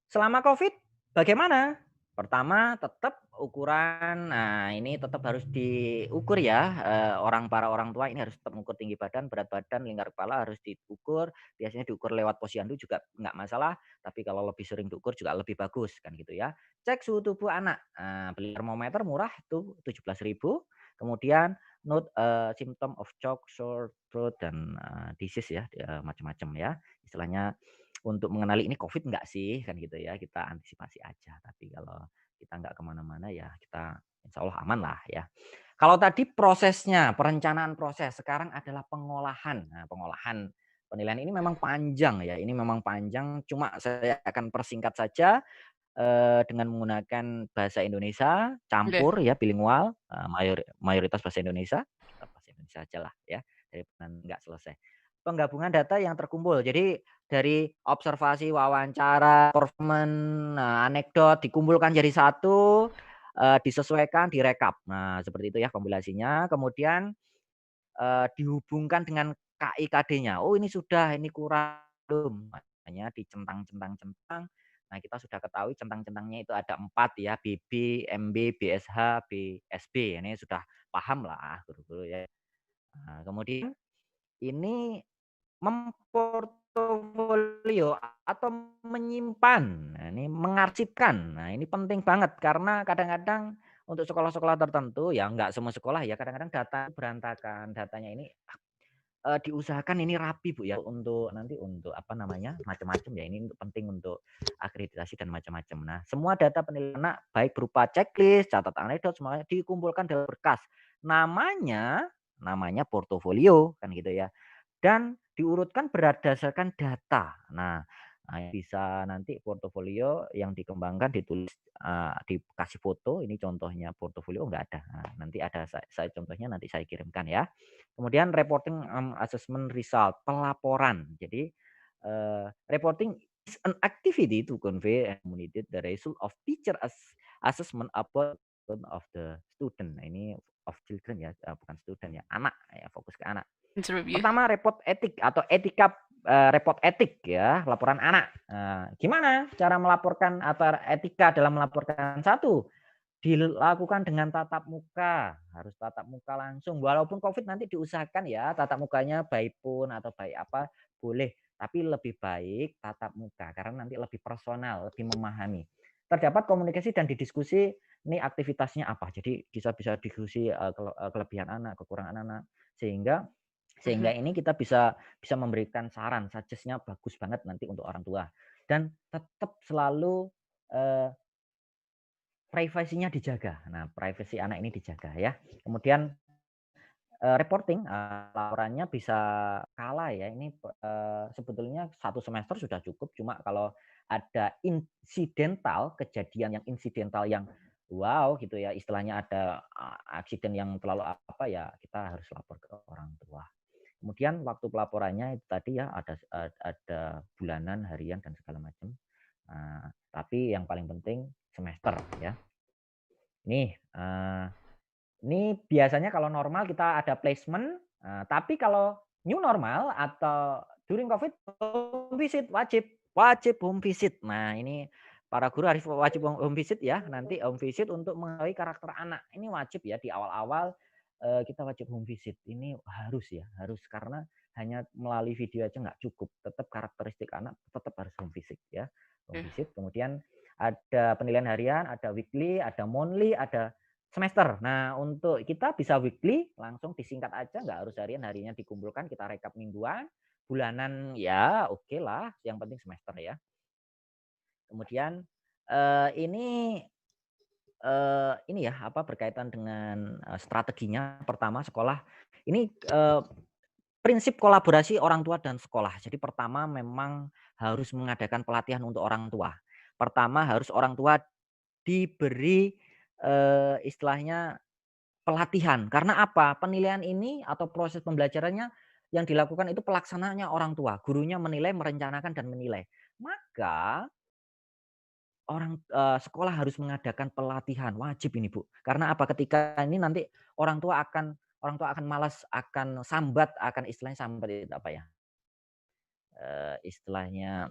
selama COVID bagaimana? Pertama, tetap ukuran. Nah, ini tetap harus diukur ya. Para orang tua ini harus tetap mengukur tinggi badan, berat badan, lingkar kepala harus diukur. Biasanya diukur lewat posyandu juga enggak masalah, tapi kalau lebih sering diukur juga lebih bagus kan gitu ya. Cek suhu tubuh anak. Beli termometer murah itu 17.000. Kemudian note symptom of shock, sore throat dan disease ya, macam-macam ya. Istilahnya untuk mengenali ini COVID enggak sih kan gitu ya, kita antisipasi aja. Tapi kalau kita enggak kemana-mana ya kita insya Allah aman lah ya. Kalau tadi prosesnya, perencanaan proses, sekarang adalah pengolahan. Nah, pengolahan penilaian ini memang panjang ya, ini memang panjang, cuma saya akan persingkat saja dengan menggunakan bahasa Indonesia campur ya, bilingual, mayoritas bahasa Indonesia, bahasa Indonesia aja lah ya, daripada enggak selesai. Penggabungan data yang terkumpul. Jadi dari observasi, wawancara, performance, anekdot dikumpulkan jadi satu, disesuaikan, direkap. Nah, seperti itu ya kompilasinya. Kemudian dihubungkan dengan KIKD-nya. Oh, ini sudah, ini kurang, makanya dicentang-centang-centang. Nah, kita sudah ketahui centang-centangnya itu ada 4 ya, BB, MB, BSH, BSB. Ini sudah paham lah guru-guru ya. Nah, kemudian ini memportofolio atau menyimpan, nah, ini mengarsipkan. Nah, ini penting banget karena kadang-kadang untuk sekolah-sekolah tertentu ya, enggak semua sekolah ya, kadang-kadang data berantakan, datanya ini diusahakan ini rapi Bu ya, untuk nanti untuk apa namanya, macam-macam ya, ini penting untuk akreditasi dan macam-macam. Nah, semua data penilaian anak baik berupa checklist, catatan anekdot semuanya dikumpulkan dalam berkas. Namanya portofolio kan gitu ya. Dan diurutkan berdasarkan data. Nah, bisa nanti portofolio yang dikembangkan ditulis, dikasih foto, ini contohnya portofolio enggak ada. Nah, nanti ada saya contohnya nanti saya kirimkan ya. Kemudian reporting assessment result, pelaporan. Jadi reporting is an activity to convey and communicate the result of teacher assessment about of the student. Nah, ini of children ya, bukan student ya, anak ya, fokus ke anak. Pertama, report etik atau etika, report etik ya, laporan anak. Gimana cara melaporkan atau etika dalam melaporkan? Satu, dilakukan dengan tatap muka, harus tatap muka langsung. Walaupun COVID nanti diusahakan ya tatap mukanya by phone atau by apa boleh, tapi lebih baik tatap muka karena nanti lebih personal, lebih memahami. Terdapat komunikasi dan didiskusi ini aktivitasnya apa. Jadi bisa diskusi kelebihan anak, kekurangan anak, sehingga ini kita bisa memberikan saran, suggest-nya bagus banget nanti untuk orang tua. Dan tetap selalu privasinya dijaga. Nah, privasi anak ini dijaga ya. Kemudian reporting laporannya bisa kalah ya. Ini sebetulnya 1 semester sudah cukup. Cuma kalau ada kejadian yang insidental yang wow gitu ya, istilahnya ada aksiden yang terlalu apa ya, kita harus lapor ke orang tua. Kemudian waktu pelaporannya itu tadi ya ada bulanan, harian dan segala macam. Tapi yang paling penting semester ya. Ini biasanya kalau normal kita ada placement, tapi kalau new normal atau during COVID home visit wajib home visit. Nah, ini para guru harus wajib home visit ya. Nanti home visit untuk mengetahui karakter anak. Ini wajib ya di awal-awal kita wajib home visit. Ini harus karena hanya melalui video aja nggak cukup. Tetap karakteristik anak tetap harus home visit ya. Home visit. Kemudian ada penilaian harian, ada weekly, ada monthly, ada semester. Nah, untuk kita bisa weekly, langsung disingkat aja, nggak harus harian-harinya dikumpulkan, kita rekap mingguan, bulanan ya oke lah, yang penting semester ya. Kemudian ini ya berkaitan dengan strateginya. Pertama, sekolah ini prinsip kolaborasi orang tua dan sekolah. Jadi pertama memang harus mengadakan pelatihan untuk orang tua. Pertama harus orang tua diberi istilahnya pelatihan. Karena apa? Penilaian ini atau proses pembelajarannya yang dilakukan itu pelaksanaannya orang tua. Gurunya menilai, merencanakan dan menilai. Maka sekolah harus mengadakan pelatihan, wajib ini Bu. Karena apa? Ketika ini nanti orang tua akan malas, akan sambat, akan istilahnya sambat itu apa ya? Istilahnya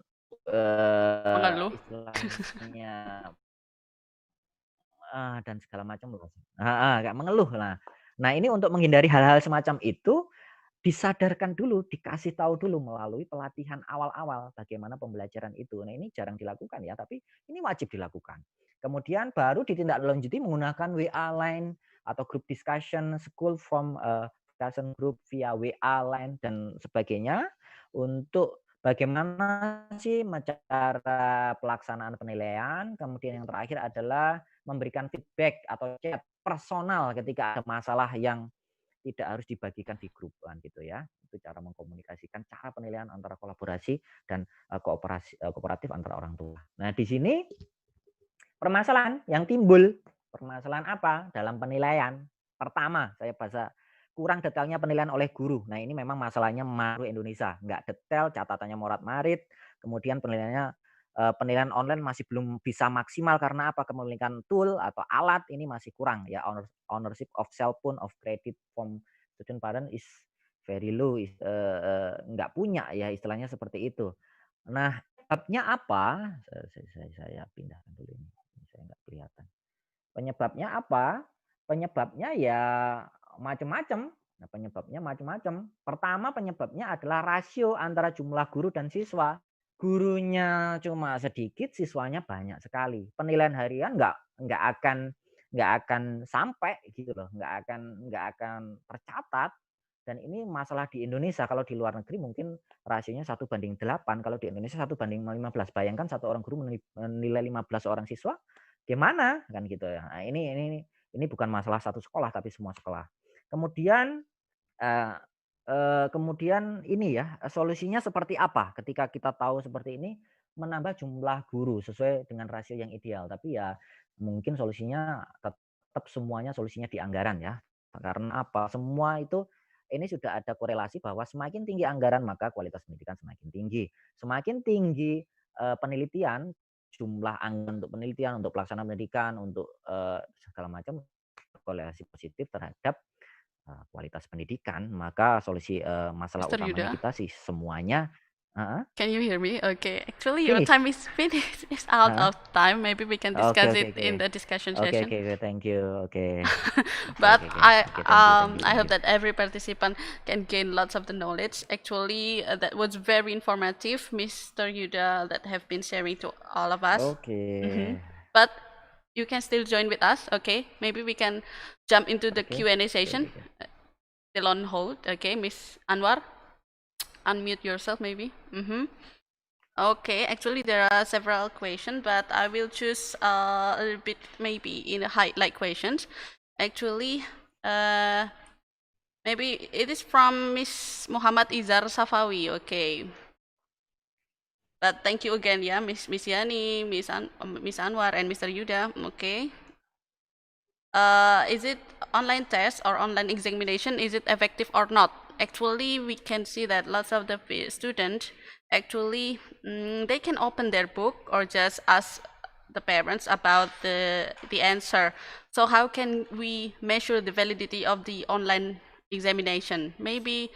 dan segala macam kayak mengeluh lah. Nah, ini untuk menghindari hal-hal semacam itu disadarkan dulu, dikasih tahu dulu melalui pelatihan awal-awal bagaimana pembelajaran itu. Nah, ini jarang dilakukan ya, tapi ini wajib dilakukan. Kemudian baru ditindaklanjuti menggunakan WA line atau group discussion, school from discussion group via WA line dan sebagainya untuk bagaimana sih cara pelaksanaan penilaian. Kemudian yang terakhir adalah memberikan feedback atau chat personal ketika ada masalah yang tidak harus dibagikan di grup gitu ya. Itu cara mengkomunikasikan cara penilaian antara kolaborasi dan kooperatif antara orang tua. Nah, di sini permasalahan yang timbul, permasalahan apa dalam penilaian? Pertama, saya bahasa kurang detailnya penilaian oleh guru. Nah, ini memang masalahnya maru Indonesia, nggak detail, catatannya morat-marit, kemudian penilaian online masih belum bisa maksimal karena apa? Kepemilikan tool atau alat ini masih kurang ya. Ownership of cell phone of credit from student parent is very low, nggak punya ya, istilahnya seperti itu. Nah, sebabnya apa? Saya pindahkan dulu ini, saya nggak kelihatan. Penyebabnya apa? Penyebabnya ya macam-macam. Nah, penyebabnya macam-macam. Pertama, penyebabnya adalah rasio antara jumlah guru dan siswa. Gurunya cuma sedikit, siswanya banyak sekali. Penilaian harian nggak akan sampai gitu loh, nggak akan tercatat. Dan ini masalah di Indonesia. Kalau di luar negeri mungkin rasionya 1:8. Kalau di Indonesia 1:15. Bayangkan satu orang guru menilai 15 orang siswa, gimana kan gitu ya. Nah, ini bukan masalah satu sekolah tapi semua sekolah. Kemudian ini ya, solusinya seperti apa ketika kita tahu seperti ini? Menambah jumlah guru sesuai dengan rasio yang ideal. Tapi ya mungkin solusinya tetap semuanya solusinya di anggaran ya. Karena apa? Semua itu ini sudah ada korelasi bahwa semakin tinggi anggaran maka kualitas pendidikan semakin tinggi. Semakin tinggi penelitian, jumlah anggaran untuk penelitian, untuk pelaksanaan pendidikan, untuk segala macam korelasi positif terhadap kualitas pendidikan, maka solusi masalah utamanya kita sih semuanya Can you hear me? Okay. Actually, your Finish. time is finished. It's out Uh-huh. of time. Maybe we can Okay, discuss okay, it in okay. the discussion Okay, session. okay, okay. Thank you. Okay. But Okay. Okay, thank you, I thank hope you. that every participant can gain lots of the knowledge. Actually, that was very informative, Mr. Yudha, that have been sharing to all of us. Okay. But you can still join with us, okay? Maybe we can jump into the Okay. Q&A session. Still on hold, okay, Miss Anwar? Unmute yourself, maybe. Okay, actually there are several questions, but I will choose a little bit maybe in a highlight questions. Actually, maybe it is from Miss Muhammad Izar Safawi. Okay, but thank you again, yeah, Miss Yani, Miss Anwar, and Mr. Yudha. Okay. Is it online test or online examination? Is it effective or not? Actually, we can see that lots of the students actually they can open their book or just ask the parents about the answer. So how can we measure the validity of the online examination? Maybe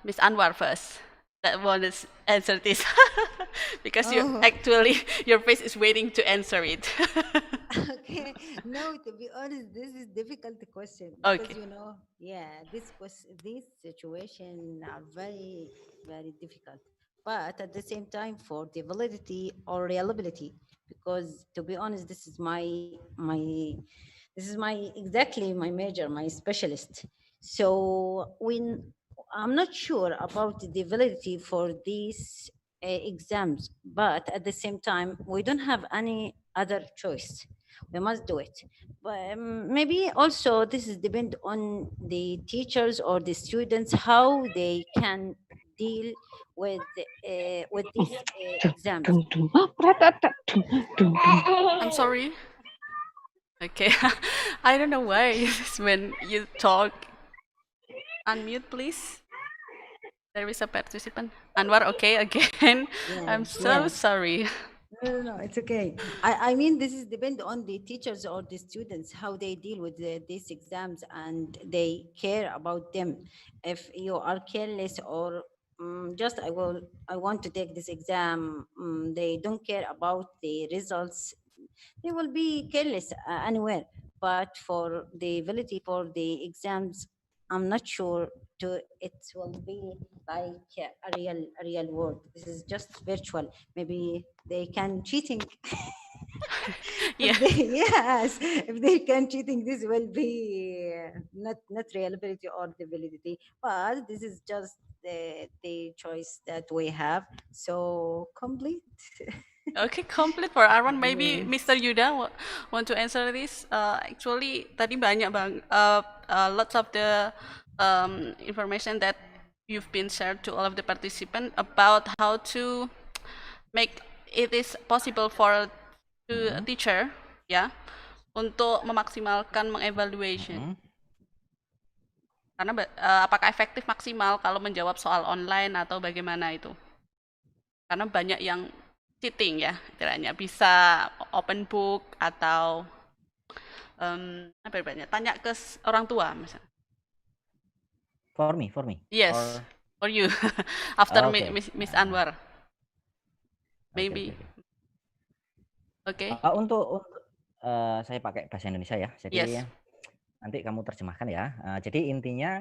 Miss Anwar first. That one is answer this because you Oh. actually your face is waiting to answer it. Okay. No, to be honest, this is difficult question because Okay. this situation are very, very difficult. But at the same time, for the validity or reliability, because to be honest, this is my exactly my major, my specialist. So when I'm not sure about the validity for these exams, but at the same time, we don't have any other choice. We must do it. But maybe also this is depend on the teachers or the students how they can deal with these exams. I'm sorry. Okay. I don't know why when you talk. Unmute, please. There is a participant. Anwar, okay, again. I'm so sorry. No, it's okay. I mean, this is depend on the teachers or the students, how they deal with these exams and they care about them. If you are careless or I want to take this exam, they don't care about the results, they will be careless anywhere. But for the validity for the exams, I'm not sure it will be like a real world. This is just virtual. Maybe they can cheating. Yeah. Yes, if they can cheating, this will be not reliability or the validity. But this is just the choice that we have. So complete. Okay, complete for Arwan. Maybe Yes. Mr. Yudha want to answer this. Actually, tadi banyak bang, lots of the information that you've been shared to all of the participants about how to make it is possible for to teacher, ya, untuk memaksimalkan mengevaluation. Karena apakah efektif maksimal kalau menjawab soal online atau bagaimana itu? Karena banyak yang cheating ya, istilahnya bisa open book atau apa banyak tanya ke orang tua misalnya. For me. Yes, Or for you. After Okay. Miss Anwar. Maybe. Oke. Untuk saya pakai bahasa Indonesia ya. Jadi Yes. nanti kamu terjemahkan ya. Jadi intinya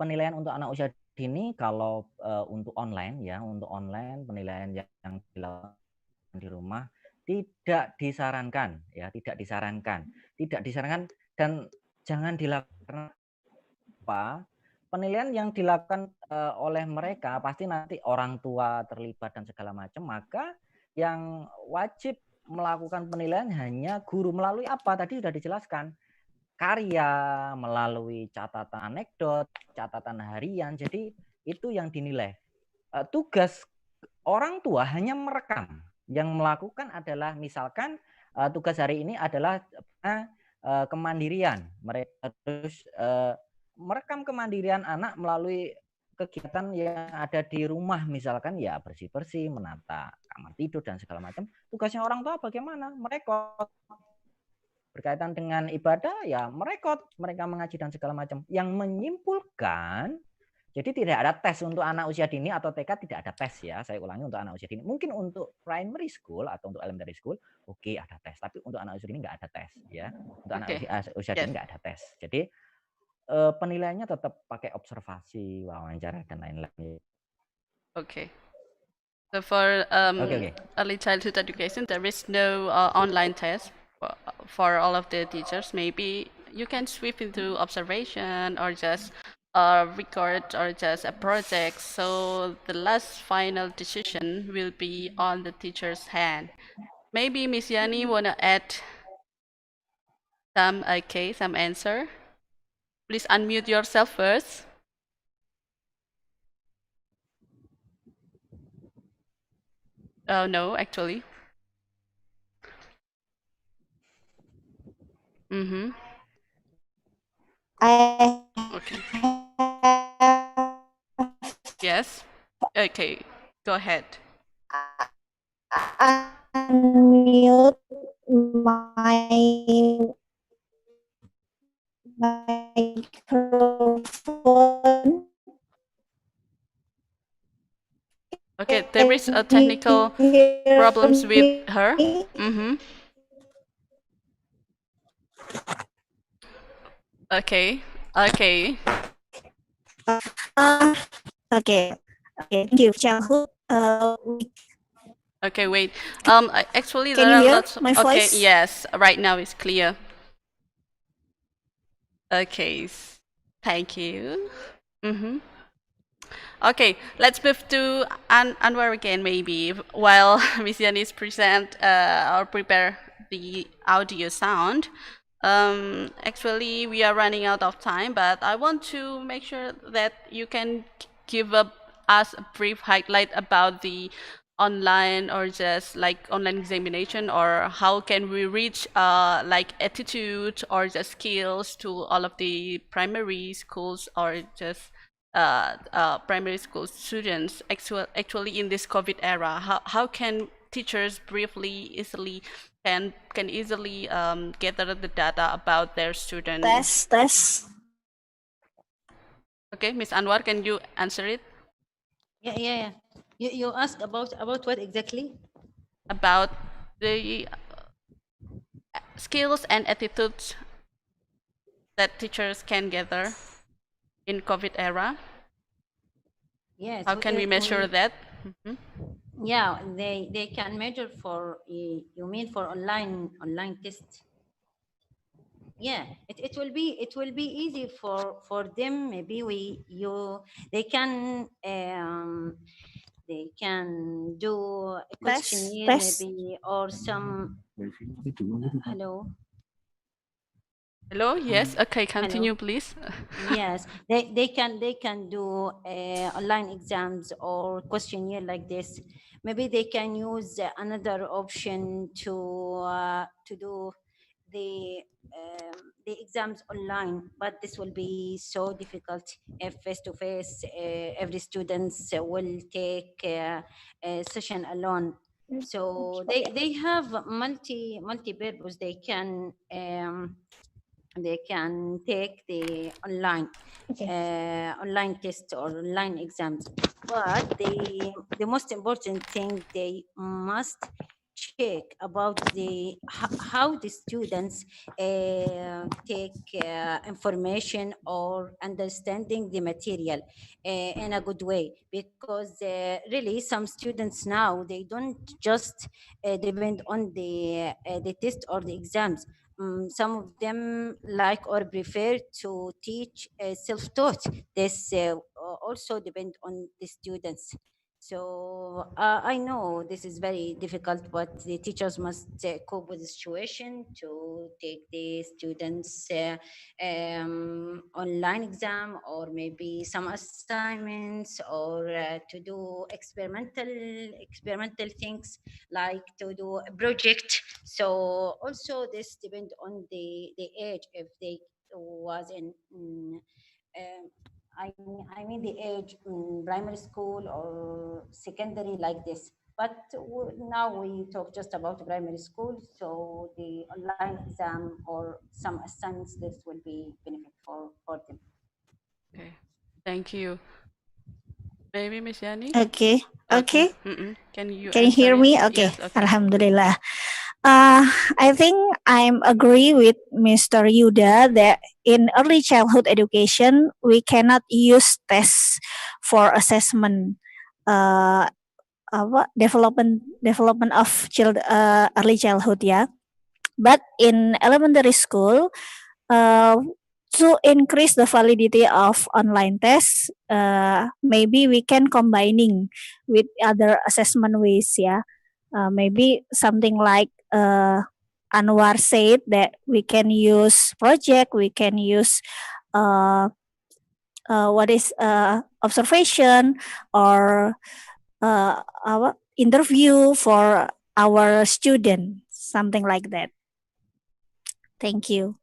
penilaian untuk anak usia dini kalau untuk online ya, untuk online penilaian yang dilakukan di rumah tidak disarankan ya, tidak disarankan dan jangan dilakukan apa penilaian yang dilakukan oleh mereka pasti nanti orang tua terlibat dan segala macam, maka yang wajib melakukan penilaian hanya guru melalui apa tadi sudah dijelaskan, karya, melalui catatan anekdot, catatan harian. Jadi itu yang dinilai. Tugas orang tua hanya merekam. Yang melakukan adalah misalkan tugas hari ini adalah kemandirian. Mereka terus merekam kemandirian anak melalui kegiatan yang ada di rumah, misalkan ya bersih-bersih, menata kamar tidur dan segala macam. Tugasnya orang tua bagaimana? Merekod. Berkaitan dengan ibadah ya merekod, mereka mengaji dan segala macam. Yang menyimpulkan Jadi tidak ada tes untuk anak usia dini atau TK, tidak ada tes ya. Saya ulangi, untuk anak usia dini. Mungkin untuk primary school atau untuk elementary school, oke, ada tes. Tapi untuk anak usia dini nggak ada tes ya. Untuk anak usia dini nggak ada tes. Jadi penilaiannya tetap pakai observasi, wawancara dan lain-lain. Okay. So for early childhood education, there is no online test for all of the teachers. Maybe you can sweep into observation or just record or just a project. So the last final decision will be on the teacher's hand. Maybe Miss Yani wanna add some some answer. Please unmute yourself first. No, actually. Mm-hmm. Okay. Yes. Okay. Go ahead. Unmute my microphone. Okay, there is a technical problems with her. Mm-hmm. Okay. Okay. Okay. Thank you. Childhood. Okay, wait. Actually, Can there you are hear lots. my Okay, voice? yes. Right now it's clear. Okay. Thank you. Mm-hmm. Okay, let's move to Anwar again, maybe, while Miss Yanis present or prepare the audio sound. Actually, we are running out of time, but I want to make sure that you can give us a brief highlight about the online or just like online examination, or how can we reach like attitude or just skills to all of the primary schools or just primary school students actually in this COVID era. How can teachers briefly easily can easily gather the data about their students? Test. Okay, Miss Anwar, can you answer it? Yeah. You asked about what exactly? About the skills and attitudes that teachers can gather in COVID era. Yes. How can we measure that? Mm-hmm. Yeah, they can measure for you mean for online test. Yeah, it will be easy for them. Maybe they can do a questionnaire Test. maybe, or some hello. Hello, yes, okay, continue. Hello. Please. Yes, they can do online exams or questionnaire like this. Maybe they can use another option to do the exams online, but this will be so difficult if face to face. Every student will take a session alone. So they have multi purpose. They can take the online test or online exams, but the most important thing, they must check about how the students take information or understanding the material in a good way, because really some students now, they don't just depend on the test or the exams. Some of them like or prefer to teach self-taught. This also depend on the students. So I know this is very difficult, but the teachers must cope with the situation to take the students online exam, or maybe some assignments, or to do experimental things, like to do a project. So also this depends on the age, if they was in I mean the age in primary school or secondary like this. But now we talk just about primary school, so the online exam or some assignments, this will be benefit for them. Okay, thank you. Maybe Miss Yani? Okay. Okay. Can you Can you answer hear it? me? Okay. Yes, okay. Alhamdulillah. I think I'm agree with Mr. Yuda that in early childhood education we cannot use tests for assessment. Development of early childhood ya. But in elementary school, to increase the validity of online tests, maybe we can combining with other assessment ways ya. Maybe something like Anwar said that we can use project, we can use observation or interview for our student, something like that. Thank you.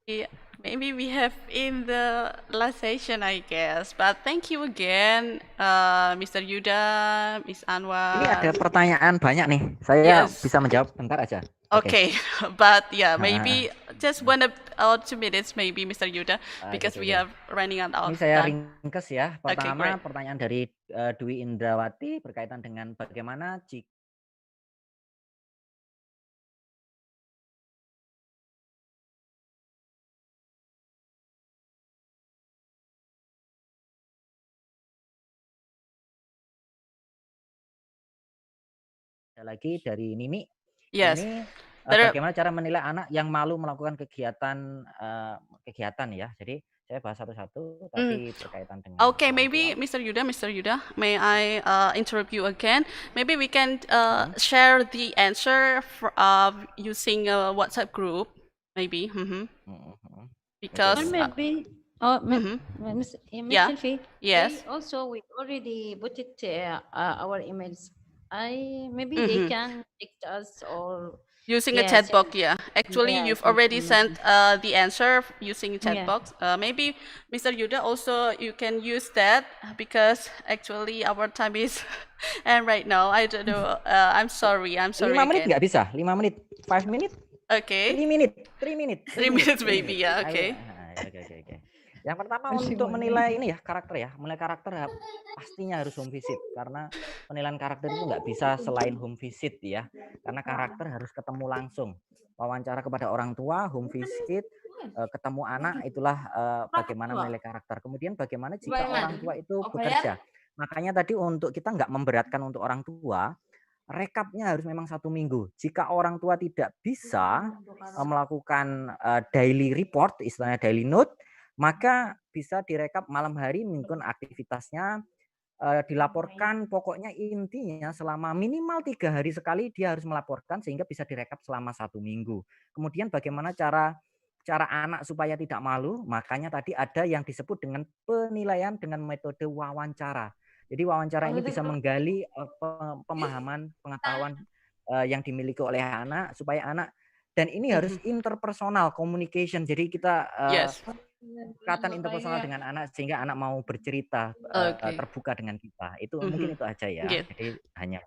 Yeah, maybe we have in the last session, I guess. But thank you again, Mr. Yuda, Miss Anwar. Ini ada pertanyaan banyak nih. Saya Yes. bisa menjawab bentar aja. Okay, but yeah, maybe just 1 or 2 minutes, maybe Mr. Yuda, because we are running out of Ini saya time. ringkes ya. Okay, Pertama, great. pertanyaan dari Dwi Indrawati berkaitan dengan bagaimana jika lagi dari Nini. Yes. Ini There are- bagaimana cara menilai anak yang malu melakukan kegiatan ya. Jadi saya bahas satu-satu tapi berkaitan dengan Okay, maybe Mr. Yuda, may I interrupt you again? Maybe we can share the answer using a WhatsApp group, maybe. Because Or maybe, Miss Yeah. Selfi, Yes. also we already put it our emails. Maybe Mhm. they can text us or using a yes, chat box, yeah. Actually, yeah, you've already sent the answer using chat Yeah. box. Maybe Mr. Yuda also you can use that because actually our time is and right now I don't know. I'm sorry. 5 menit Again. nggak bisa? 5 menit? 5 menit? Okay. 3 minute. 3 minutes maybe, yeah. Okay. Oke. Yang pertama untuk menilai ini ya karakter ya, menilai karakter pastinya harus home visit karena penilaian karakter itu nggak bisa selain home visit ya, karena karakter harus ketemu langsung, wawancara kepada orang tua, home visit, ketemu anak, itulah bagaimana menilai karakter. Kemudian bagaimana jika orang tua itu bekerja, makanya tadi untuk kita nggak memberatkan untuk orang tua, rekapnya harus memang 1 minggu. Jika orang tua tidak bisa melakukan daily report, istilahnya daily note, maka bisa direkap malam hari mungkin aktivitasnya dilaporkan, pokoknya intinya selama minimal 3 hari sekali dia harus melaporkan sehingga bisa direkap selama 1 minggu. Kemudian bagaimana cara anak supaya tidak malu, makanya tadi ada yang disebut dengan penilaian dengan metode wawancara. Jadi wawancara ini bisa menggali pemahaman, pengetahuan yang dimiliki oleh anak supaya anak, dan ini harus interpersonal communication. Jadi kita kedekatan interpersonal dengan anak sehingga anak mau bercerita terbuka dengan kita. Itu mungkin itu aja ya. Yeah. Jadi hanya.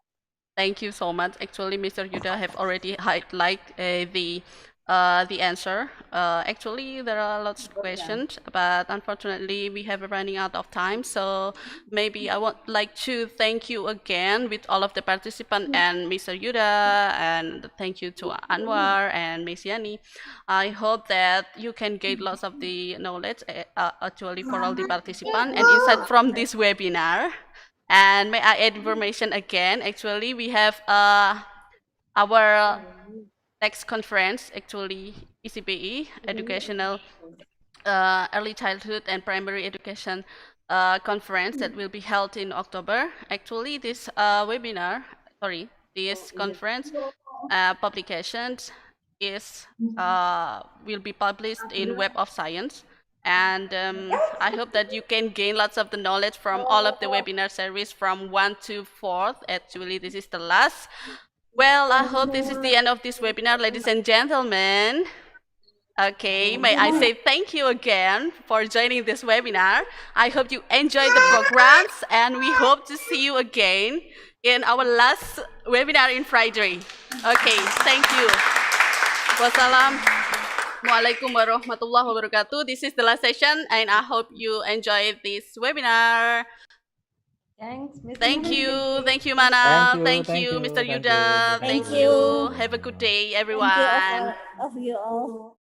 Thank you so much. Actually, Mr. Yuda have already highlighted the answer. Actually, there are lots of questions, but unfortunately, we have running out of time. So maybe I would like to thank you again with all of the participants and Mr. Yuda, and thank you to Anwar and Miss Yani. I hope that you can gain lots of the knowledge actually for all the participants and insight from this webinar. And may I add information again? Actually, we have our next conference, actually ECPE, Educational Early Childhood and Primary Education Conference that will be held in October. Actually, this this conference publications will be published in Web of Science. And I hope that you can gain lots of the knowledge from all of the webinar series from 1 to 4th. Actually, this is the last. Well, I hope this is the end of this webinar, ladies and gentlemen. Okay, may I say thank you again for joining this webinar. I hope you enjoyed the programs, and we hope to see you again in our last webinar in Friday. Okay, thank you. Wassalam. Assalamualaikum warahmatullahi wabarakatuh. This is the last session, and I hope you enjoyed this webinar. Thanks, Mr. Thank you, Mana. Mana. Thank Thank you, you, Mr. thank Yuda. you. Thank Thank you. you. Have a good day, Thank you everyone. of you all.